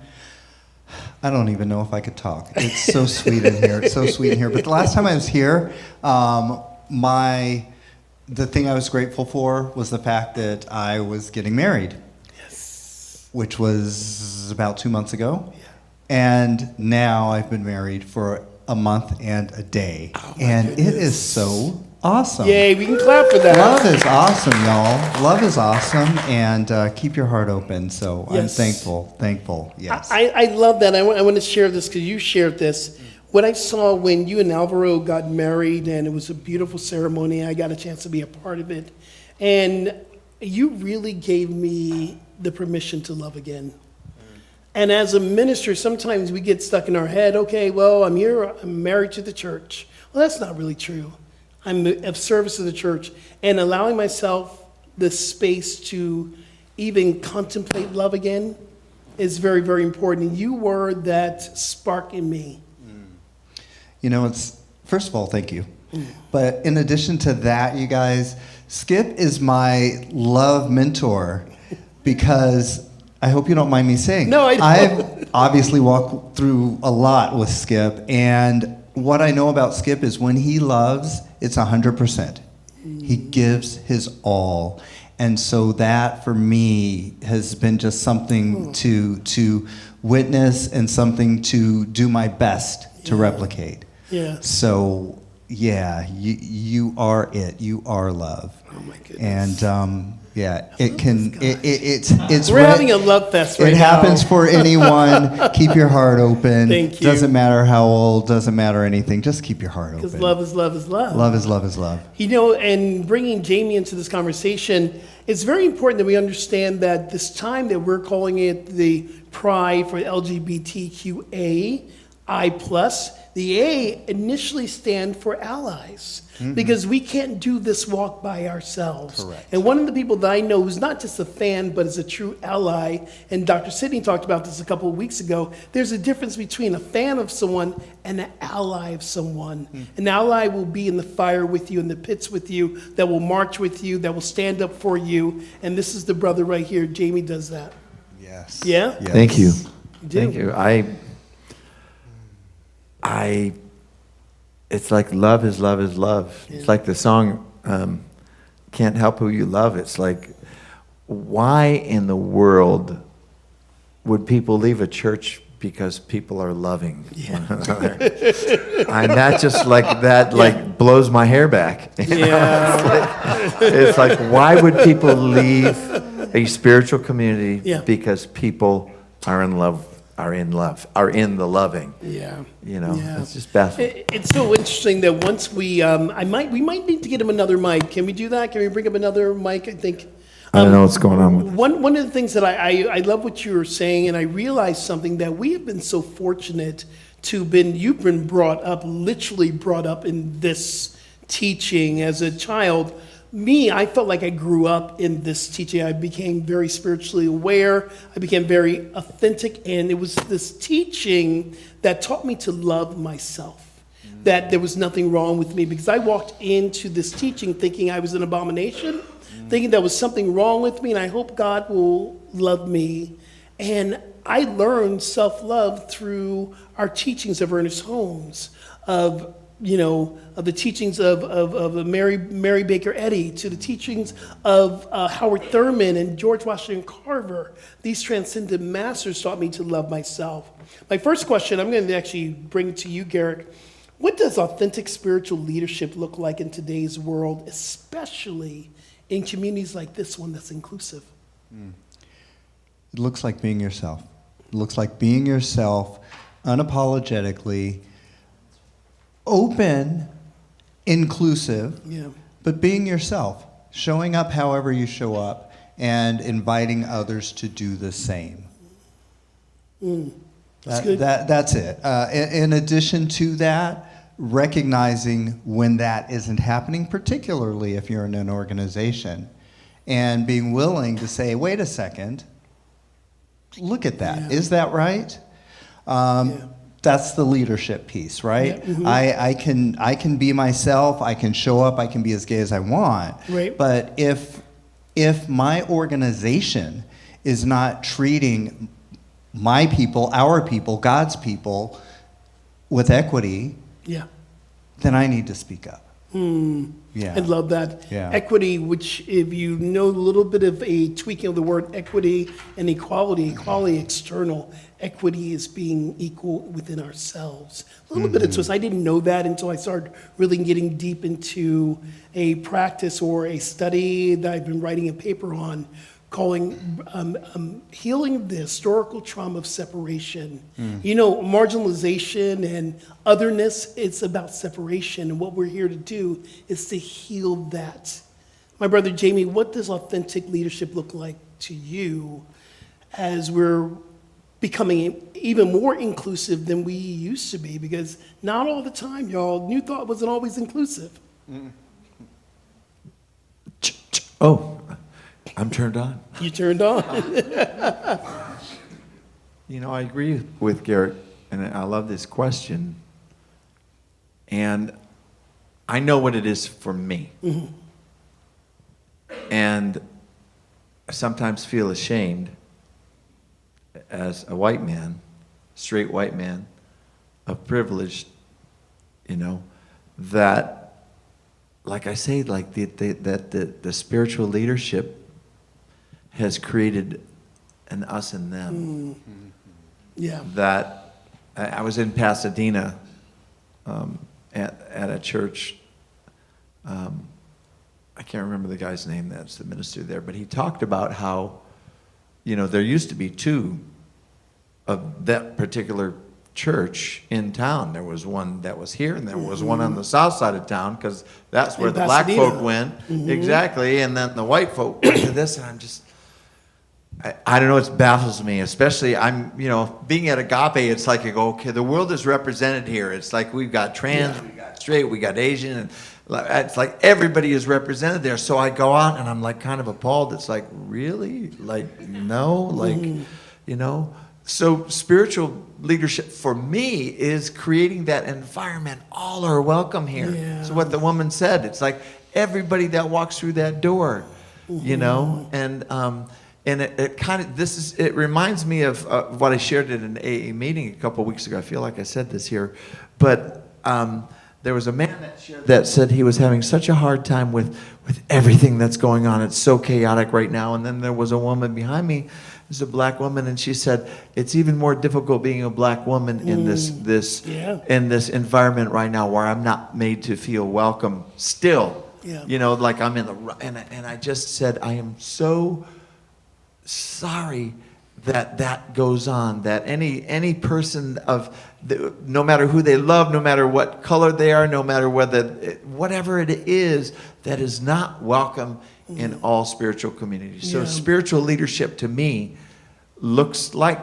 I don't even know if I could talk. It's so sweet in here. It's so sweet in here. But the last time I was here, the thing I was grateful for was the fact that I was getting married. Yes. Which was about 2 months ago. Yeah. And now I've been married for a month and a day. Oh, and goodness. It is so awesome. Yay, we can clap for that. Love is awesome, y'all. Love is awesome, and keep your heart open. So yes. I'm thankful, yes. I love that. I want to share this because you shared this. What I saw when you and Alvaro got married, and it was a beautiful ceremony. I got a chance to be a part of it. And you really gave me the permission to love again. And as a minister, sometimes we get stuck in our head, okay, well, I'm here, I'm married to the church. Well, that's not really true. I'm of service to the church. And allowing myself the space to even contemplate love again is very, very important. And you were that spark in me. You know, first of all, thank you. But in addition to that, you guys, Skip is my love mentor because I hope you don't mind me saying. No, I don't. I've obviously walked through a lot with Skip, and what I know about Skip is when he loves, it's 100%. He gives his all. And so that, for me, has been just something to witness and something to do my best to replicate. Yeah. So yeah, you are it. You are love. Oh my goodness. And yeah, it can. It's. We're having a love fest right now. It happens for anyone. Keep your heart open. Thank you. Doesn't matter how old. Doesn't matter anything. Just keep your heart open. Because love is love is love. Love is love is love. You know, and bringing Jami into this conversation, it's very important that we understand that this time that we're calling it the Pride for LGBTQA, the A initially stand for allies, because we can't do this walk by ourselves. Correct. And one of the people that I know who's not just a fan, but is a true ally, and Dr. Sidney talked about this a couple of weeks ago, there's a difference between a fan of someone and an ally of someone. An ally will be in the fire with you, in the pits with you, that will march with you, that will stand up for you. And this is the brother right here. Jami does that. Yes. Yeah? Yes. Thank you. You do. Thank you. It's like love is love is love. Yeah. It's like the song, Can't Help Who You Love. It's like, why in the world would people leave a church because people are loving one another? And that just blows my hair back. Yeah. It's like, why would people leave a spiritual community because people are in love? Are in the loving. Yeah. You know, Yeah. it's just baffling. It's so interesting that once we might need to get him another mic. Can we do that? Can we bring up another mic? I think. I don't know what's going on with it. One of the things that I love what you were saying, and I realized something, that we have been so fortunate you've been literally brought up in this teaching as a child. Me, I felt like I grew up in this teaching. I became very spiritually aware. I became very authentic, and it was this teaching that taught me to love myself. That there was nothing wrong with me, because I walked into this teaching thinking I was an abomination, thinking there was something wrong with me, and I hope God will love me. And I learned self-love through our teachings of Ernest Holmes, of the teachings of Mary Baker Eddy, to the teachings of Howard Thurman and George Washington Carver. These transcendent masters taught me to love myself. My first question, I'm going to actually bring to you, Gerrick. What does authentic spiritual leadership look like in today's world, especially in communities like this one that's inclusive? It looks like being yourself. It looks like being yourself unapologetically, open, inclusive, but being yourself, showing up however you show up, and inviting others to do the same. That's good. That's it. In addition to that, recognizing when that isn't happening, particularly if you're in an organization, and being willing to say, wait a second, look at that. Yeah. Is that right? That's the leadership piece, right? Yeah. I can be myself. I can show up. I can be as gay as I want. Right. But if my organization is not treating my people, our people, God's people, with equity, then I need to speak up. Yeah. I love that. Yeah. Equity, which if you know a little bit of a tweaking of the word equity and equality external, equity is being equal within ourselves. A little bit of twist. I didn't know that until I started really getting deep into a practice or a study that I've been writing a paper on, calling healing the historical trauma of separation. Marginalization and otherness, it's about separation, and what we're here to do is to heal that. My brother Jami, what does authentic leadership look like to you as we're becoming even more inclusive than we used to be? Because not all the time, y'all, New Thought wasn't always inclusive. Oh, I'm turned on. You turned on. I agree with Gerrick, and I love this question. And I know what it is for me. And I sometimes feel ashamed as a white man, straight white man, of privilege, that, like I say, like the spiritual leadership has created an us and them. That I was in Pasadena at a church. I can't remember the guy's name that's the minister there, but he talked about how, there used to be two of that particular church in town. There was one that was here, and there was one on the south side of town, because that's where In the black Pasadena. folk went. Exactly, and then the white folk went to this, and I'm just, I don't know, it baffles me, especially being at Agape, it's like you go, okay, the world is represented here. It's like we've got trans, we got straight, we got Asian, and it's like everybody is represented there. So I go out and I'm like kind of appalled. It's like, really? Like, no? Like, So spiritual leadership for me is creating that environment. All are welcome here. Yeah. So what the woman said, it's like everybody that walks through that door, and it kind of, it reminds me of what I shared at an AA meeting a couple of weeks ago. I feel like I said this here, but there was a man that said he was having such a hard time with everything that's going on. It's so chaotic right now. And then there was a woman behind me, who's a black woman, and she said, it's even more difficult being a black woman in this environment right now, where I'm not made to feel welcome still. Like I'm in the, and I just said, I am so sorry that goes on, that any person no matter who they love, no matter what color they are, no matter whatever it is, that is not welcome in all spiritual communities. So spiritual leadership to me looks like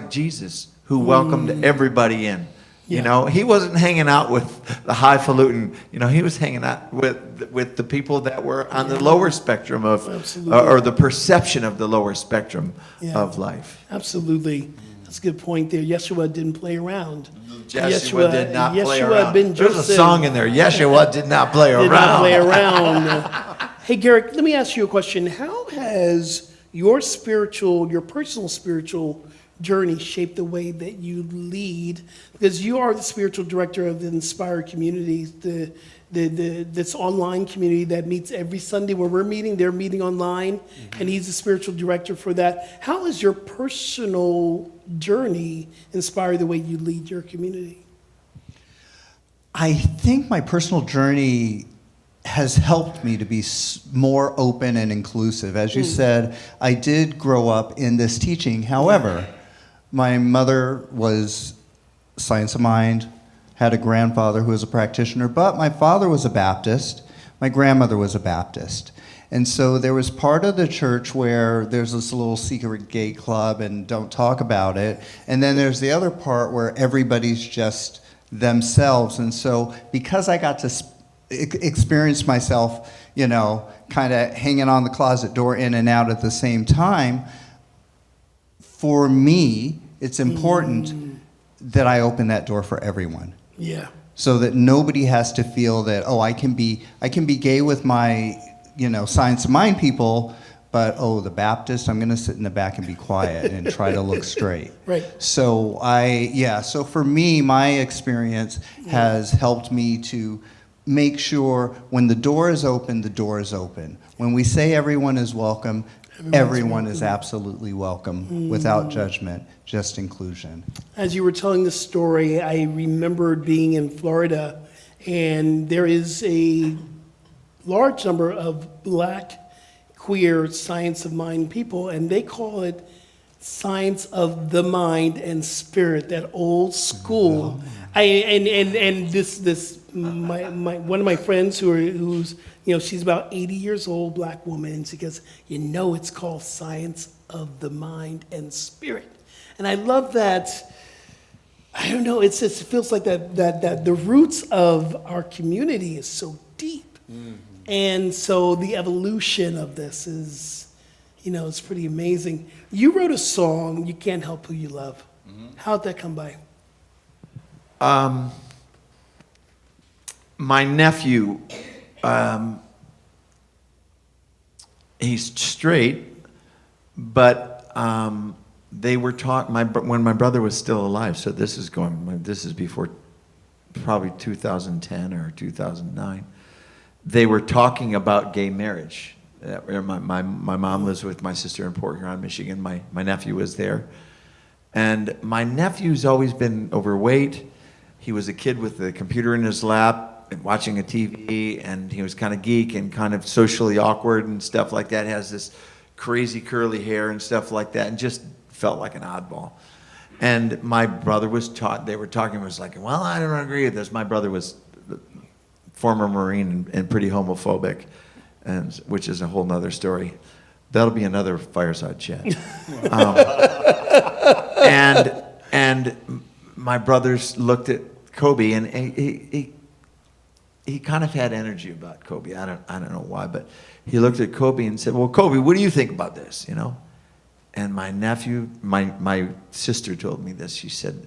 Jesus, who welcomed everybody in. He wasn't hanging out with the highfalutin. He was hanging out with the people that were on the lower spectrum of, or the perception of the lower spectrum of life. Absolutely. That's a good point there. Yeshua didn't play around. Yeshua did not play around. Ben There's a song in there. Yeshua did not play around. Did not play around. Hey, Gerrick, let me ask you a question. How has your personal spiritual journey shaped the way that you lead? Because you are the spiritual director of the Inspired Communities, this online community that meets every Sunday where we're meeting. They're meeting online, and he's the spiritual director for that. How has your personal journey inspired the way you lead your community? I think my personal journey has helped me to be more open and inclusive. As you said, I did grow up in this teaching. However, my mother was science of mind, had a grandfather who was a practitioner, but my father was a Baptist. My grandmother was a Baptist. And so there was part of the church where there's this little secret gay club and don't talk about it. And then there's the other part where everybody's just themselves. And so because I got to experience myself, kind of hanging on the closet door in and out at the same time, for me, it's important that I open that door for everyone. Yeah. So that nobody has to feel that, I can be gay with my, science of mind people, but the Baptist, I'm going to sit in the back and be quiet and try to look straight. Right. So so for me, my experience has helped me to make sure when the door is open, the door is open. When we say everyone is welcome, everyone is absolutely welcome, without judgment, just inclusion. As you were telling the story, I remembered being in Florida, and there is a large number of black, queer, science of mind people, and they call it science of the mind and spirit, that old school. One of my friends who's she's about 80 years old, black woman, and she goes, it's called science of the mind and spirit. And I love that. I don't know, it feels like that the roots of our community is so deep. And so the evolution of this is, it's pretty amazing. You wrote a song, You Can't Help Who You Love. How'd that come by? My nephew, he's straight, but they were taught when my brother was still alive. So this is before probably 2010 or 2009. They were talking about gay marriage. My mom lives with my sister in Port Huron, Michigan. My nephew was there. And my nephew's always been overweight. he was a kid with a computer in his lap and watching a TV, and he was kind of geek and kind of socially awkward and stuff like that. He has this crazy curly hair and stuff like that, and just felt like an oddball. And my brother was they were talking, was like, well, I don't agree with this. My brother was former Marine and pretty homophobic, and which is a whole nother story. That'll be another fireside chat. And my brothers looked at Kobe, and he kind of had energy about Kobe. I don't know why, but he looked at Kobe and said, well, Kobe, what do you think about this, you know? And my nephew, my sister told me this. She said,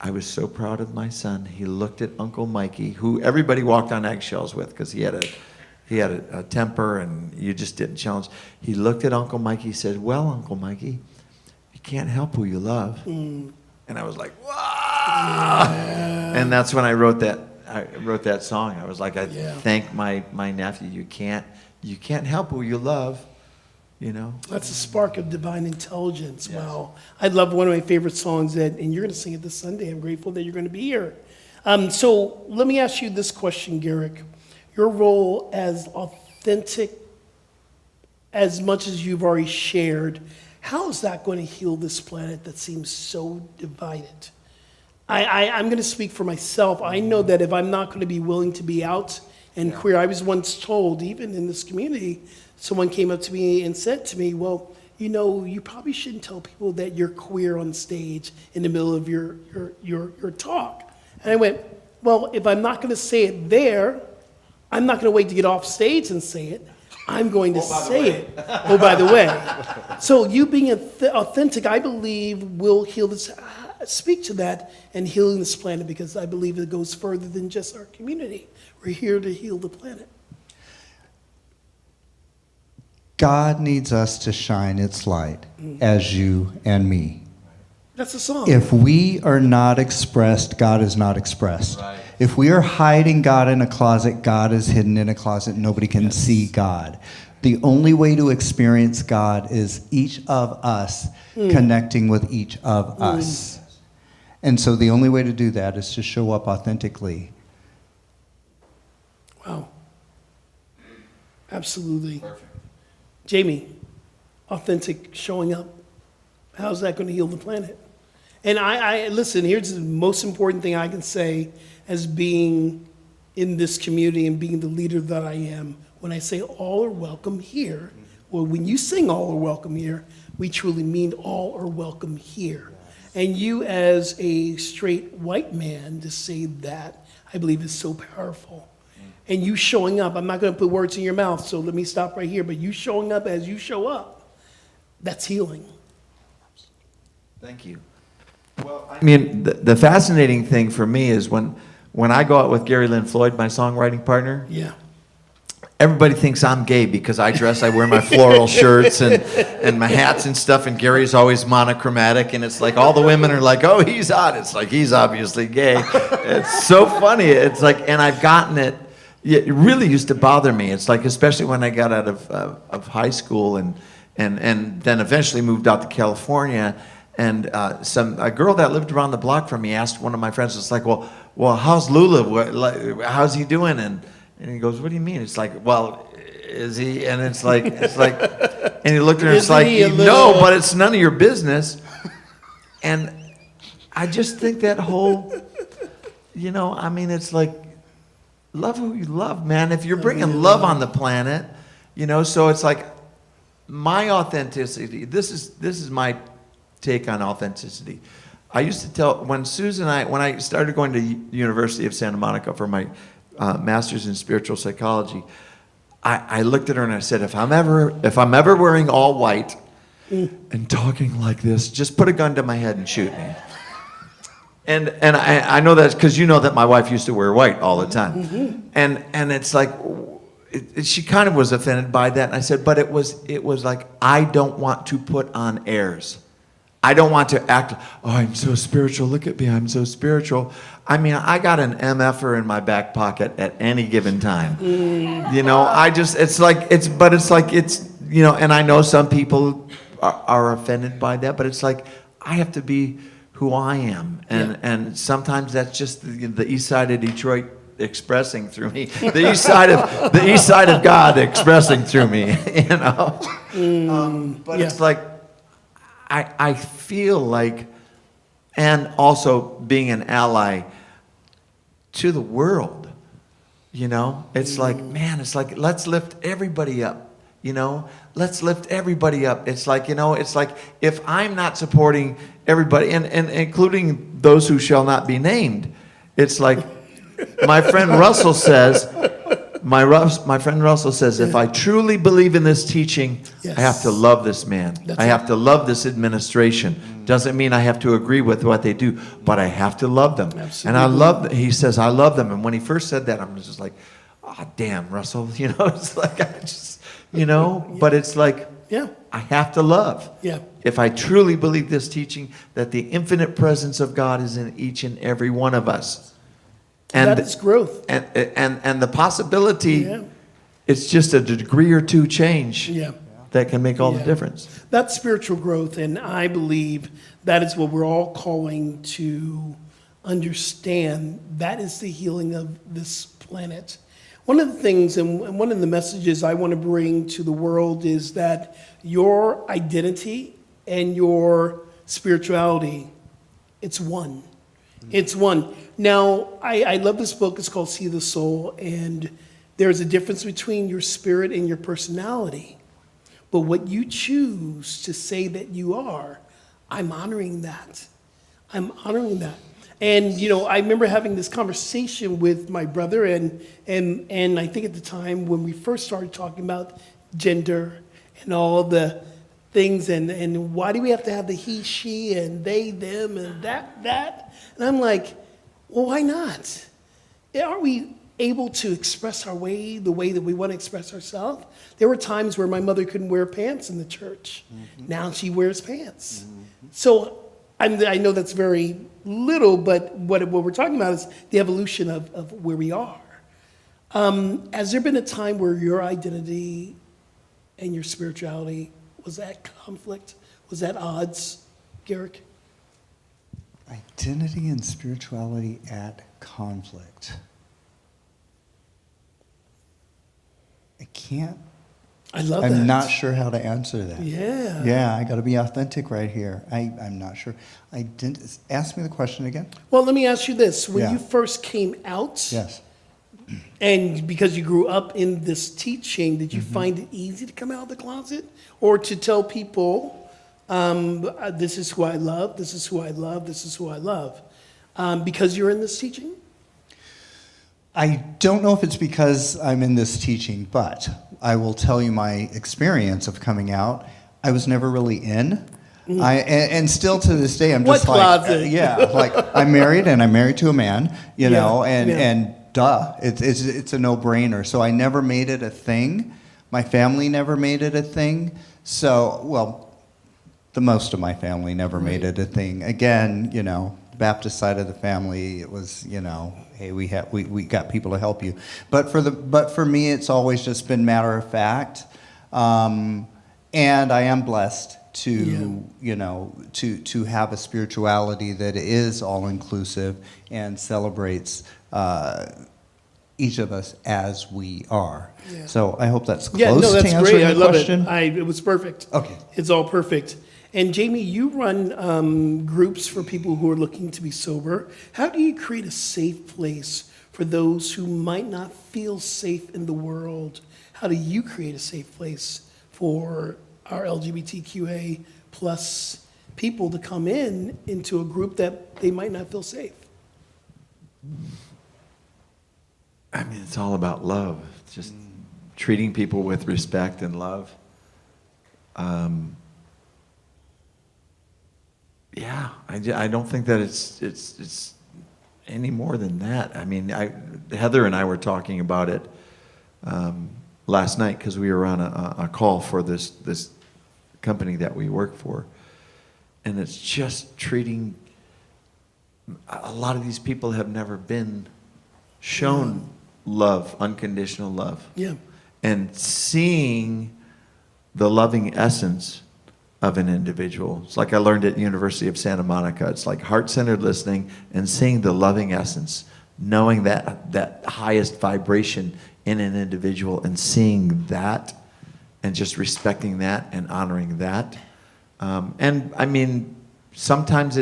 I was so proud of my son. He looked at Uncle Mikey, who everybody walked on eggshells with because he had a temper and you just didn't challenge. He looked at Uncle Mikey, said, well, Uncle Mikey, you can't help who you love. And I was like, wow. And that's when I wrote that song. I was like, I thank my nephew. You can't help who you love. You know, that's a spark of divine intelligence. Yes. Wow. I love one of my favorite songs and you're going to sing it this Sunday. I'm grateful that you're going to be here. So let me ask you this question, Gerrick. Your role as authentic, as much as you've already shared, how is that going to heal this planet that seems so divided? I'm going to speak for myself. I know that if I'm not going to be willing to be out and queer, I was once told, even in this community, someone came up to me and said to me, well, you know, you probably shouldn't tell people that you're queer on stage in the middle of your talk. And I went, well, if I'm not going to say it there, I'm not going to wait to get off stage and say it. I'm going to say it. Oh, by the way. So you being authentic, I believe, will heal this, speak to that and healing this planet, because I believe it goes further than just our community. We're here to heal the planet. God needs us to shine its light as you and me. That's a song. If we are not expressed, God is not expressed. Right. If we are hiding God in a closet, God is hidden in a closet. Nobody can see God. The only way to experience God is each of us connecting with each of us. And so the only way to do that is to show up authentically. Wow. Absolutely. Perfect. Jami, authentic showing up. How's that going to heal the planet? And I listen, here's the most important thing I can say as being in this community and being the leader that I am. When I say all are welcome here, well, when you sing all are welcome here, we truly mean all are welcome here. And you as a straight white man to say that, I believe is so powerful. And you showing up, I'm not going to put words in your mouth, so let me stop right here, but you showing up as you show up, that's healing. Thank you. Well, I mean, the fascinating thing for me is when I go out with Gary Lynn Floyd, my songwriting partner, everybody thinks I'm gay because I wear my floral shirts and my hats and stuff, and Gary's always monochromatic, and it's like all the women are like, oh, he's hot. It's like, he's obviously gay. It's so funny. It's like, and I've gotten it. It really used to bother me. It's like, especially when I got out of high school and then eventually moved out to California, and a girl that lived around the block from me asked one of my friends, it's like, well, how's Lula? How's he doing? And he goes, what do you mean? It's like, well, is he? And it's like, and he looked at her and it's like, no, but it's none of your business. And I just think that whole, you know, I mean, it's like, love who you love, man. If you're bringing love on the planet, you know, so it's like my authenticity. This is my take on authenticity. I used to tell when I started going to University of Santa Monica for my master's in spiritual psychology, I looked at her and I said, if I'm ever wearing all white and talking like this, just put a gun to my head and shoot me. And I know that because you know that my wife used to wear white all the time. And it's like, she kind of was offended by that. And I said, but it was like, I don't want to put on airs. I don't want to act, oh, I'm so spiritual. Look at me, I'm so spiritual. I mean, I got an MFer in my back pocket at any given time. You know, it's like, you know, and I know some people are offended by that, but it's like, I have to be who I am. And sometimes that's just the east side of Detroit expressing through me. The east side of God expressing through me, you know. But it's like I feel like, and also being an ally to the world, you know. It's like, man, it's like, let's lift everybody up, you know. Let's lift everybody up. It's like, you know, it's like if I'm not supporting everybody, and including those who shall not be named, it's like my friend Russell says, my friend Russell says, if I truly believe in this teaching, I have to love this man. I have to love this administration. Doesn't mean I have to agree with what they do, but I have to love them. And I love, he says, I love them. And when he first said that, I'm just like, oh, damn, Russell, you know, it's like, I just, you know, but it's like, I have to love. If I truly believe this teaching, that the infinite presence of God is in each and every one of us. And that is growth. And the possibility, it's just a degree or two change that can make all the difference. That's spiritual growth, and I believe that is what we're all calling to understand. That is the healing of this planet. One of the things, and one of the messages I want to bring to the world is that your identity and your spirituality, it's one. It's one. Now, I love this book. It's called See the Soul, and there's a difference between your spirit and your personality. But what you choose to say that you are, I'm honoring that. I'm honoring that. And, you know, I remember having this conversation with my brother, and I think at the time when we first started talking about gender and all the things, and why do we have to have the he, she, and they, them, and that? And I'm like, well, why not? Aren't we able to express our way the way that we want to express ourselves? There were times where my mother couldn't wear pants in the church. Now she wears pants. So I know that's very little, but what we're talking about is the evolution of where we are. Has there been a time where your identity and your spirituality was at conflict? Was at odds, Gerrick? Identity and spirituality at conflict. I can't. I love that. I'm not sure how to answer that. Yeah. Yeah, I got to be authentic right here. I'm not sure. I didn't. Ask me the question again. Well, let me ask you this. When Yeah. you first came out, Yes. and because you grew up in this teaching, did you find it easy to come out of the closet? Or to tell people, this is who I love, this is who I love, this is who I love, because you're in this teaching? I don't know if it's because I'm in this teaching, but I will tell you my experience of coming out. I was never really in. And still to this day, I'm just What like, closet? like I'm married and I'm married to a man, you know, and yeah. and duh, it's a no-brainer. So I never made it a thing. My family never made it a thing. So, well, the most of my family never made it a thing. Again, you know, Baptist side of the family, it was, you know, hey, we got people to help you. But for me, it's always just been matter of fact. And I am blessed to, you know, to have a spirituality that is all inclusive and celebrates each of us as we are. Yeah. So I hope that's close that's to answering great. I the love question. it. It was perfect. Okay. It's all perfect. And Jami, you run groups for people who are looking to be sober. How do you create a safe place for those who might not feel safe in the world? How do you create a safe place for our LGBTQA plus people to come into a group that they might not feel safe? I mean, it's all about love. It's just treating people with respect and love. Yeah, I don't think that it's any more than that. I mean, Heather and I were talking about it last night because we were on a call for this company that we work for, and it's just treating. A lot of these people have never been shown love, unconditional love. Yeah. And seeing the loving essence of an individual. It's like I learned at University of Santa Monica. It's like heart-centered listening and seeing the loving essence, knowing that highest vibration in an individual and seeing that and just respecting that and honoring that. And I mean, sometimes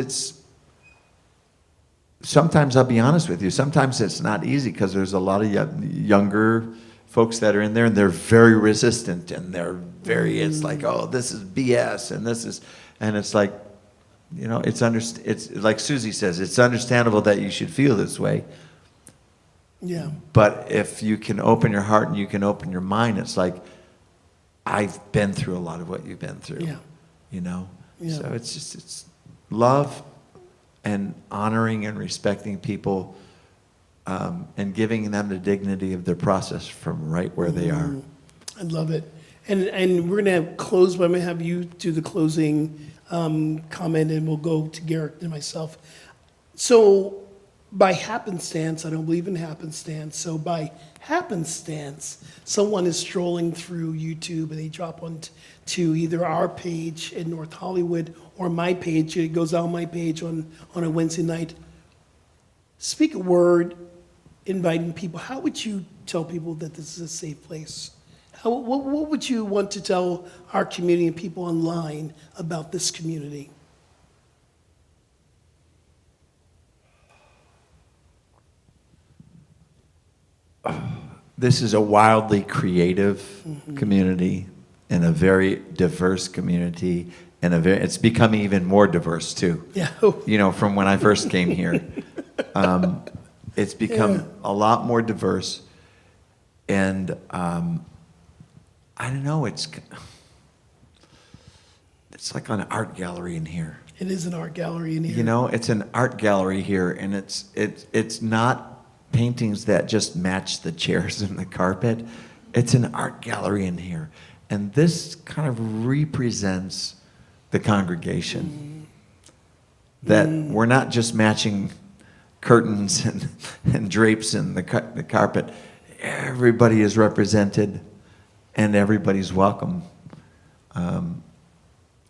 I'll be honest with you, sometimes it's not easy because there's a lot of younger folks that are in there and they're very resistant and they're very, it's like, oh, this is BS and it's like, you know, it's like Susie says, it's understandable that you should feel this way. Yeah. But if you can open your heart and you can open your mind, it's like, I've been through a lot of what you've been through. Yeah. You know? Yeah. So it's love and honoring and respecting people and giving them the dignity of their process from right where they are. I love it. And we're going to close, but I'm going to have you do the closing comment, and we'll go to Gerrick and myself. So by happenstance, I don't believe in happenstance, so by happenstance, someone is strolling through YouTube and they drop on to either our page in North Hollywood or my page. It goes on my page on a Wednesday night. Speak a word inviting people. How would you tell people that this is a safe place? What would you want to tell our community and people online about this community? This is a wildly creative community and a very diverse community, and it's becoming even more diverse too. Yeah. You know, from when I first came here, it's become a lot more diverse, and I don't know. It's like an art gallery in here. It is an art gallery in here. You know, it's an art gallery here, and it's not paintings that just match the chairs and the carpet. It's an art gallery in here. And this kind of represents the congregation. That we're not just matching curtains and drapes and the carpet. Everybody is represented and everybody's welcome.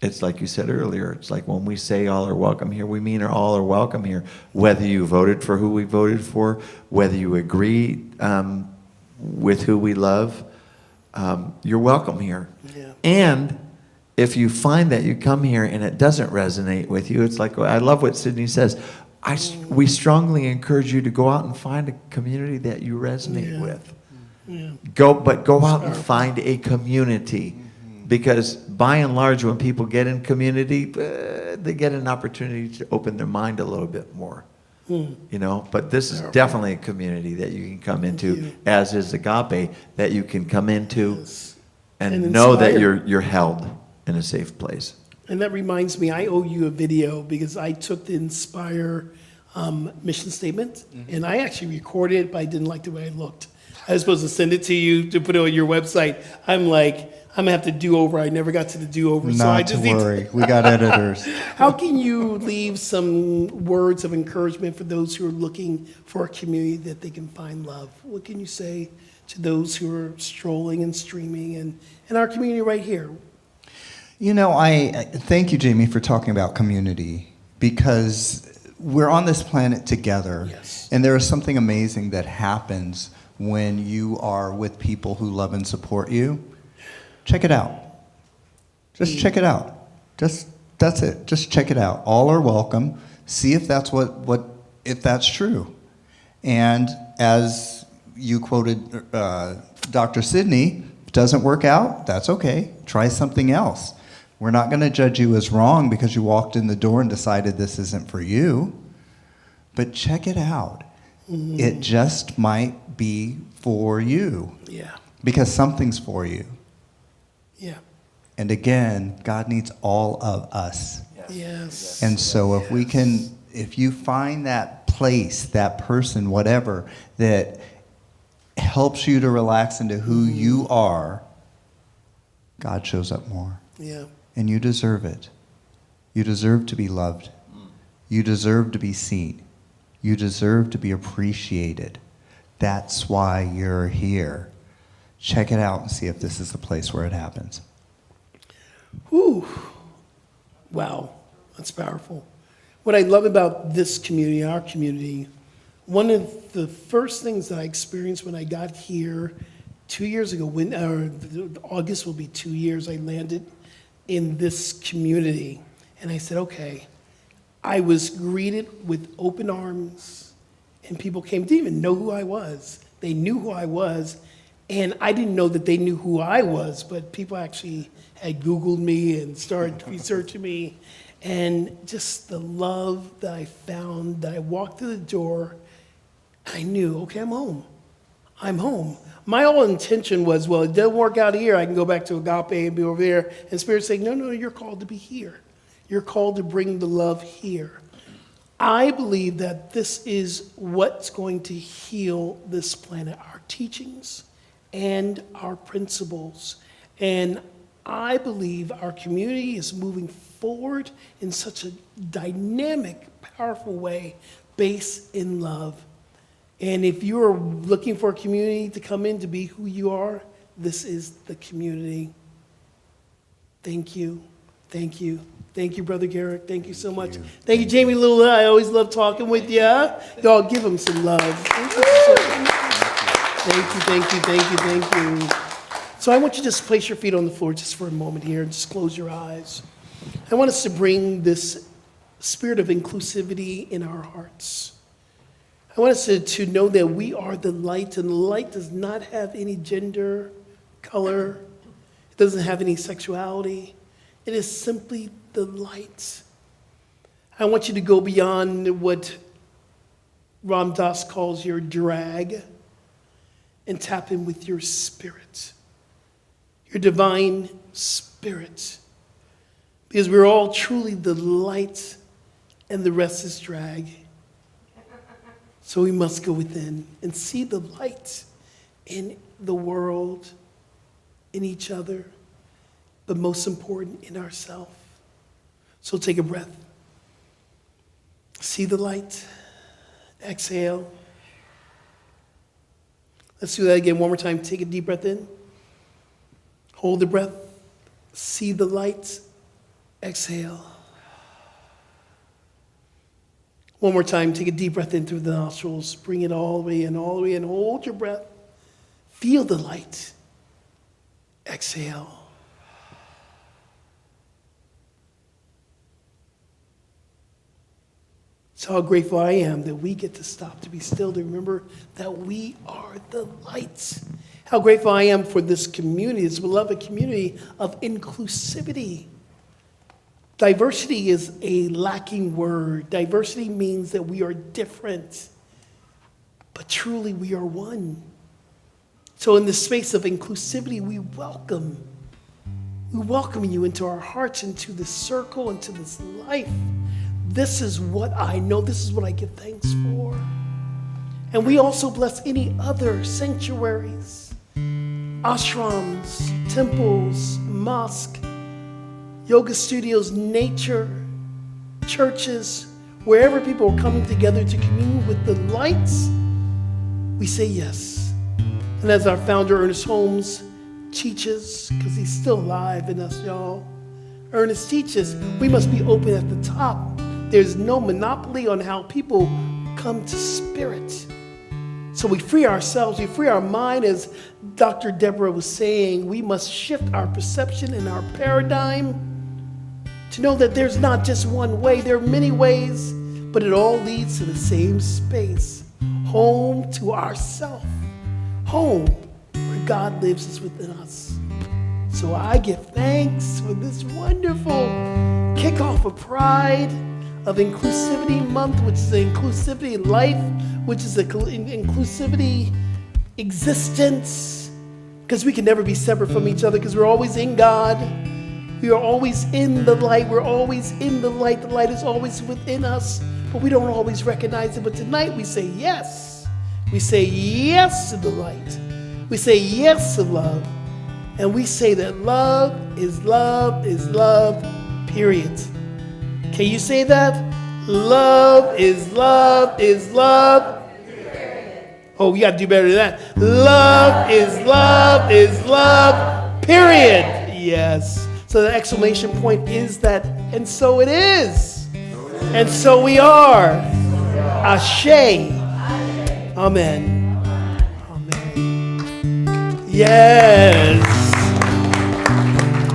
It's like you said earlier, it's like when we say all are welcome here, we mean all are welcome here. Whether you voted for who we voted for, whether you agree with who we love, you're welcome here. Yeah. And if you find that you come here and it doesn't resonate with you, it's like, I love what Sydney says. We strongly encourage you to go out and find a community that you resonate with. Yeah. Go out and find a community. Because by and large, when people get in community, they get an opportunity to open their mind a little bit more. You know, but this is definitely a community that you can come into, as is Agape, that you can come into and know that you're held in a safe place. And that reminds me, I owe you a video because I took the Inspire mission statement and I actually recorded it, but I didn't like the way it looked. I was supposed to send it to you to put it on your website. I'm like, I'm gonna have to do over. I never got to the do over. So I just Not to worry, we got editors. How can you leave some words of encouragement for those who are looking for a community that they can find love? What can you say to those who are strolling and streaming and in our community right here? You know, I thank you, Jamie, for talking about community, because we're on this planet together, and there is something amazing that happens when you are with people who love and support you. Check it out. Just check it out. That's it. Just check it out. All are welcome. See if that's if that's true. And as you quoted Dr. Sidney, if it doesn't work out, that's okay. Try something else. We're not going to judge you as wrong because you walked in the door and decided this isn't for you. But check it out. It just might be for you. Yeah. Because something's for you. Yeah. And again, God needs all of us. Yes. And so if you find that place, that person, whatever, that helps you to relax into who you are, God shows up more. Yeah. And you deserve it. You deserve to be loved. You deserve to be seen. You deserve to be appreciated. That's why you're here. Check it out and see if this is the place where it happens. Whew. Wow, that's powerful. What I love about this community, our community, one of the first things that I experienced when I got here 2 years ago, August will be 2 years, I landed in this community. And I said, okay, I was greeted with open arms, and people didn't even know who I was. They knew who I was, and I didn't know that they knew who I was, but people actually had Googled me and started researching me. And just the love that I found, that I walked through the door, I knew, okay, I'm home. I'm home. My whole intention was, well, it doesn't work out here, I can go back to Agape and be over there. And Spirit's saying, no, you're called to be here. You're called to bring the love here. I believe that this is what's going to heal this planet, our teachings and our principles. And I believe our community is moving forward in such a dynamic, powerful way based in love. And if you're looking for a community to come in to be who you are, this is the community. Thank you. Thank you. Thank you, Brother Gerrick. Thank you so much. Thank you, Jami Lula. I always love talking with you. Y'all give him some love. Thank you. So I want you to just place your feet on the floor just for a moment here and just close your eyes. I want us to bring this spirit of inclusivity in our hearts. I want us to know that we are the light, and the light does not have any gender, color. It doesn't have any sexuality. It is simply the light. I want you to go beyond what Ram Dass calls your drag and tap in with your spirit, your divine spirit. Because we're all truly the light and the rest is drag. So we must go within and see the light in the world, in each other, but most important, in ourselves. So take a breath. See the light. Exhale. Let's do that again one more time. Take a deep breath in. Hold the breath. See the light. Exhale. One more time. Take a deep breath in through the nostrils. Bring it all the way in, all the way in. Hold your breath. Feel the light. Exhale. So how grateful I am that we get to stop, to be still, to remember that we are the lights. How grateful I am for this community, this beloved community of inclusivity. Diversity is a lacking word. Diversity means that we are different, but truly we are one. So in the space of inclusivity, we welcome you into our hearts, into this circle, into this life. This is what I know. This is what I give thanks for. And we also bless any other sanctuaries, ashrams, temples, mosques, yoga studios, nature, churches, wherever people are coming together to commune with the lights, we say yes. And as our founder, Ernest Holmes, teaches, because he's still alive in us, y'all, Ernest teaches, we must be open at the top. There's no monopoly on how people come to spirit. So we free ourselves, we free our mind. As Dr. Deborah was saying, we must shift our perception and our paradigm to know that there's not just one way, there are many ways, but it all leads to the same space. Home to ourself. Home where God lives is within us. So I give thanks for this wonderful kickoff of Pride, of Inclusivity Month, which is an inclusivity life, which is an inclusivity existence, because we can never be separate from each other, because we're always in God. We are always in the light. We're always in the light. The light is always within us, but we don't always recognize it. But tonight we say yes. We say yes to the light. We say yes to love. And we say that love is love is love, period. Can you say that? Love is love is love. Oh, we got to do better than that. Love is love is love, period. Yes. So the exclamation point is that, and so it is. And so we are. Ashe. Amen. Amen. Yes.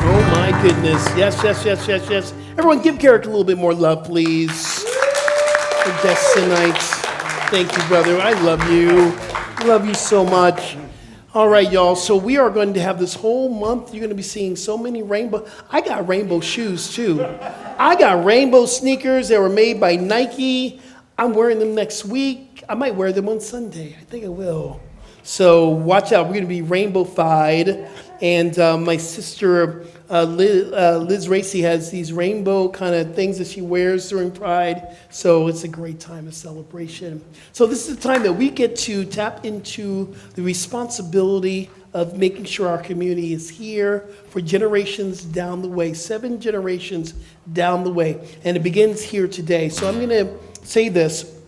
Oh my goodness. Yes, yes, yes, yes, yes. Everyone give Gerrick a little bit more love, please. For guests tonight. Thank you, brother. I love you. I love you so much. All right, y'all. So we are going to have this whole month. You're going to be seeing so many rainbow. I got rainbow shoes too. I got rainbow sneakers that were made by Nike. I'm wearing them next week. I might wear them on Sunday. I think I will. So watch out. We're going to be rainbow-fied. And my sister, Liz Racy, has these rainbow kind of things that she wears during Pride. So it's a great time of celebration. So this is the time that we get to tap into the responsibility of making sure our community is here for generations down the way, 7 generations down the way. And it begins here today. So I'm going to say this.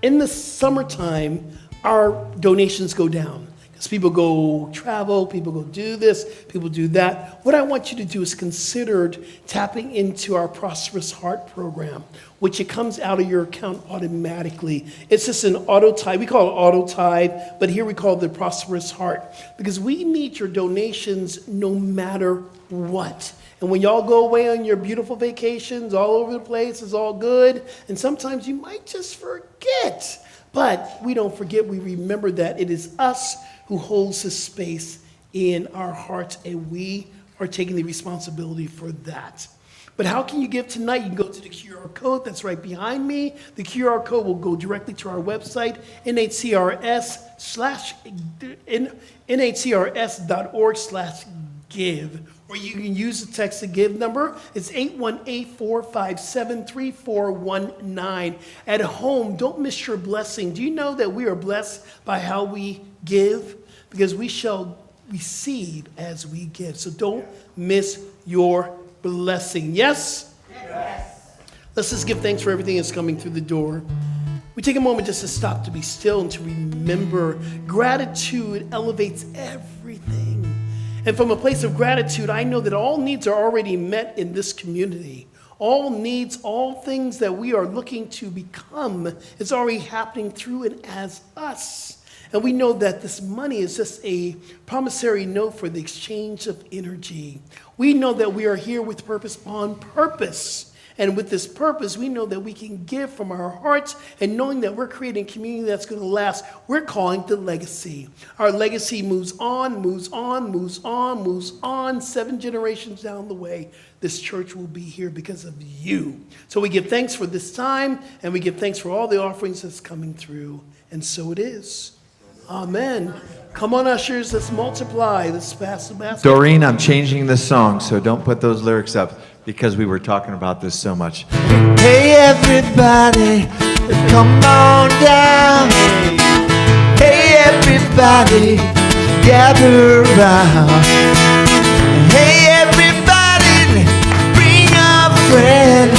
In the summertime, our donations go down. People go travel, people go do this, people do that. What I want you to do is consider tapping into our Prosperous Heart program, which it comes out of your account automatically. It's just an auto tithe. We call it auto tithe, but here we call it the Prosperous Heart, because we need your donations no matter what. And when y'all go away on your beautiful vacations all over the place, it's all good. And sometimes you might just forget. But we don't forget, we remember that it is us who holds this space in our hearts, and we are taking the responsibility for that. But how can you give tonight? You can go to the QR code that's right behind me. The QR code will go directly to our website, nhcrs.org/give. Or you can use the text to give number. It's 818-457-3419. At home, don't miss your blessing. Do you know that we are blessed by how we give? Because we shall receive as we give. So don't miss your blessing. Yes? Yes. Let's just give thanks for everything that's coming through the door. We take a moment just to stop, to be still, and to remember gratitude elevates everything. And from a place of gratitude, I know that all needs are already met in this community. All needs, all things that we are looking to become, is already happening through and as us. And we know that this money is just a promissory note for the exchange of energy. We know that we are here with purpose on purpose. And with this purpose, we know that we can give from our hearts, and knowing that we're creating a community that's going to last, we're calling it the legacy. Our legacy moves on, moves on, moves on, moves on. 7 generations down the way, this church will be here because of you. So we give thanks for this time, and we give thanks for all the offerings that's coming through. And so it is. Amen. Come on, ushers, let's multiply. Let's pass the basket. Doreen, I'm changing the song, so don't put those lyrics up, because we were talking about this so much. Hey everybody, come on down. Hey everybody, gather around. Hey everybody, bring a friend.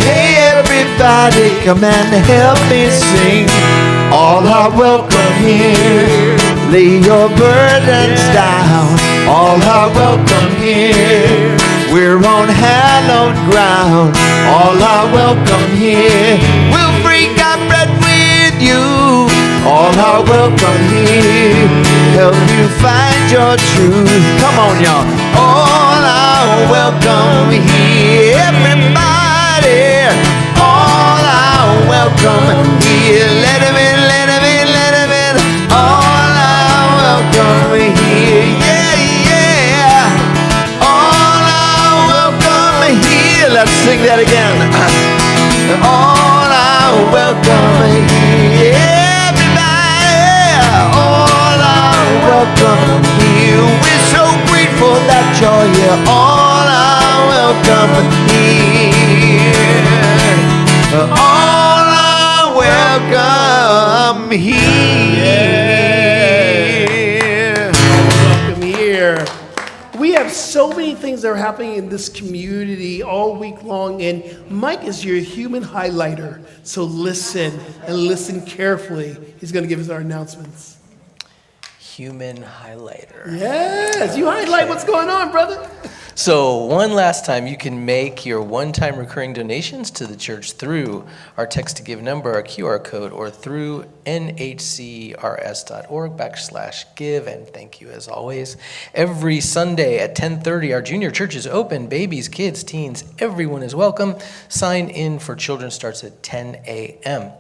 Hey everybody, come and help me sing. All are welcome here. Lay your burdens down. All are welcome here. We're on hallowed ground. All are welcome here. We'll break our bread with you. All are welcome here. Help you find your truth. Come on, y'all. All are welcome here. Everybody. All are welcome here. Let him in, let him in, let him in. All are welcome here. Yeah, yeah. All are welcome here. Let's sing that again. All are welcome here. Everybody. All are welcome here. We're so grateful that you're here. All are welcome here. All are welcome here. Welcome here. We have so many things that are happening in this community all week long, and Mike is your human highlighter. So listen, and listen carefully. He's going to give us our announcements. human highlighter. Yes, you highlight what's going on, brother. So one last time, you can make your one-time recurring donations to the church through our text-to-give number, our QR code, or through nhcrs.org/give. And thank you as always. Every Sunday at 10:30, our junior church is open. Babies, kids, teens, everyone is welcome. Sign in for children starts at 10 a.m.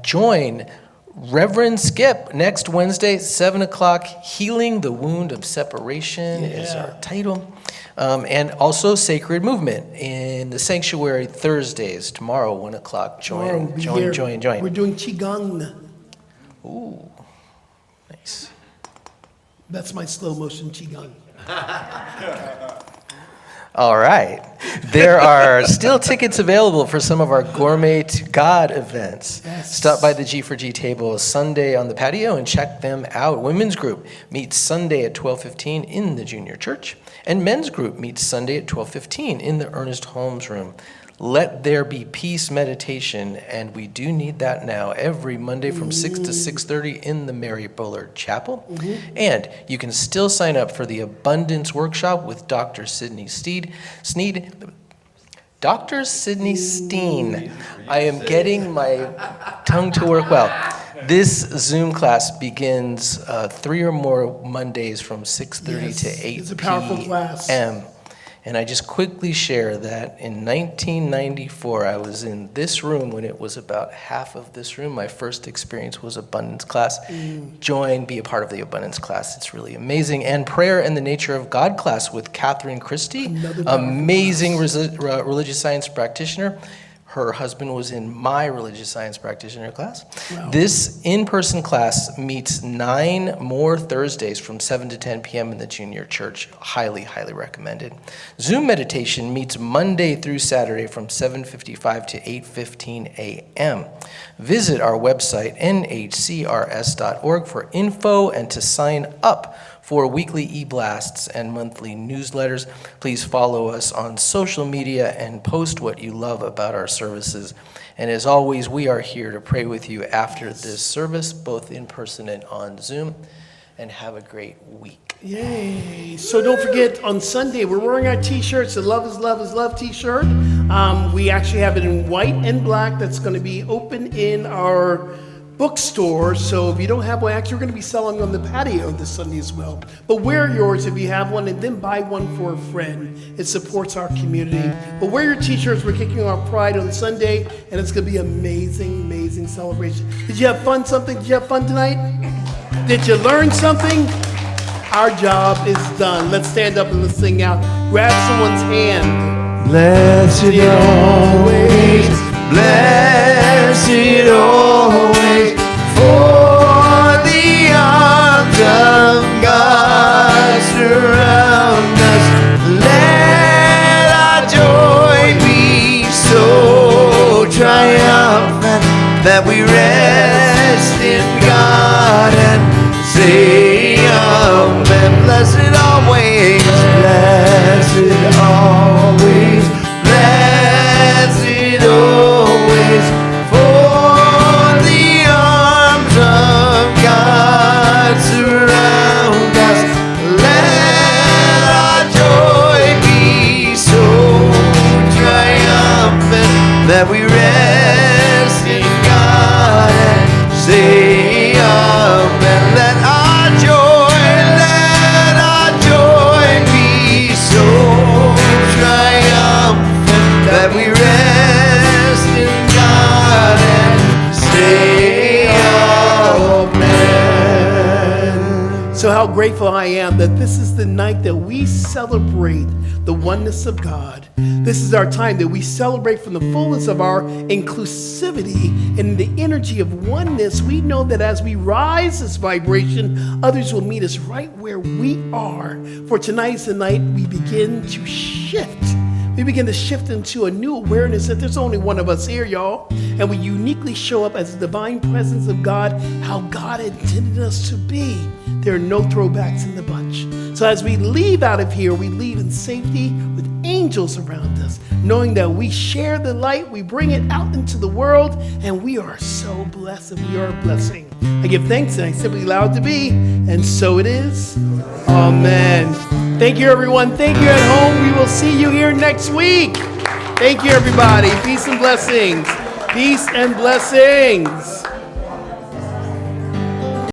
Join Reverend Skip next Wednesday, 7 o'clock. Healing the Wound of Separation is our title. And also Sacred Movement in the sanctuary Thursdays, tomorrow, 1 o'clock. Join. We're doing Qigong. Ooh, nice. That's my slow motion Qigong. All right. There are still tickets available for some of our Gourmet to God events. Yes. Stop by the G4G table Sunday on the patio and check them out. Women's group meets Sunday at 12:15 in the junior church, and men's group meets Sunday at 12:15 in the Ernest Holmes room. Let there be peace meditation, and we do need that now, every Monday from 6 to 6:30 in the Mary Bullard Chapel. And you can still sign up for the Abundance Workshop with Dr. Sidney Sneed. Dr. Sidney Steen. I am getting my tongue to work well. This Zoom class begins 3 or more Mondays from 6:30 to 8 It's a powerful class. p.m. And I just quickly share that in 1994, I was in this room when it was about half of this room. My first experience was Abundance class. Join, be a part of the Abundance class. It's really amazing. And Prayer and the Nature of God class with Catherine Christie, amazing religious science practitioner. Her husband was in my religious science practitioner class. Wow. This in-person class meets 9 more Thursdays from 7 to 10 p.m. in the junior church. Highly, highly recommended. Zoom meditation meets Monday through Saturday from 7:55 to 8:15 a.m. Visit our website, nhcrs.org, for info and to sign up for weekly e-blasts and monthly newsletters. Please follow us on social media and post what you love about our services. And as always, we are here to pray with you after this service, both in person and on Zoom. And have a great week. Yay. So don't forget, on Sunday, we're wearing our t-shirts, the Love is Love is Love t-shirt. We actually have it in white and black that's going to be open in our bookstore. So if you don't have one, actually we're going to be selling on the patio this Sunday as well. But wear yours if you have one, and then buy one for a friend. It supports our community. But wear your t-shirts. We're kicking off Pride on Sunday, and it's going to be an amazing, amazing celebration. Did you have fun? Did you have fun tonight? Did you learn something? Our job is done. Let's stand up and let's sing out. Grab someone's hand. Blessed always, blessed always, for the arms of God surround us. Let our joy be so triumphant that we rest in God and say amen. Blessed always, blessed always, blessed always, for the arms of God surround us. Let our joy be so triumphant that we rest in God and say amen. Let our joy be so triumphant that we rest in God and say amen. So how grateful I am that this is the night that we celebrate the oneness of God. This is our time that we celebrate from the fullness of our inclusivity and the energy of oneness. We know that as we rise this vibration, others will meet us right where we are. For tonight's the night we begin to shift. We begin to shift into a new awareness that there's only one of us here, y'all. And we uniquely show up as the divine presence of God, how God intended us to be. There are no throwbacks in the bunch. So as we leave out of here, we leave in safety with angels around us, knowing that we share the light, we bring it out into the world, and we are so blessed, and we are a blessing. I give thanks and I simply allow it to be, and so it is. Amen. Thank you, everyone. Thank you at home. We will see you here next week. Thank you, everybody. Peace and blessings. Peace and blessings.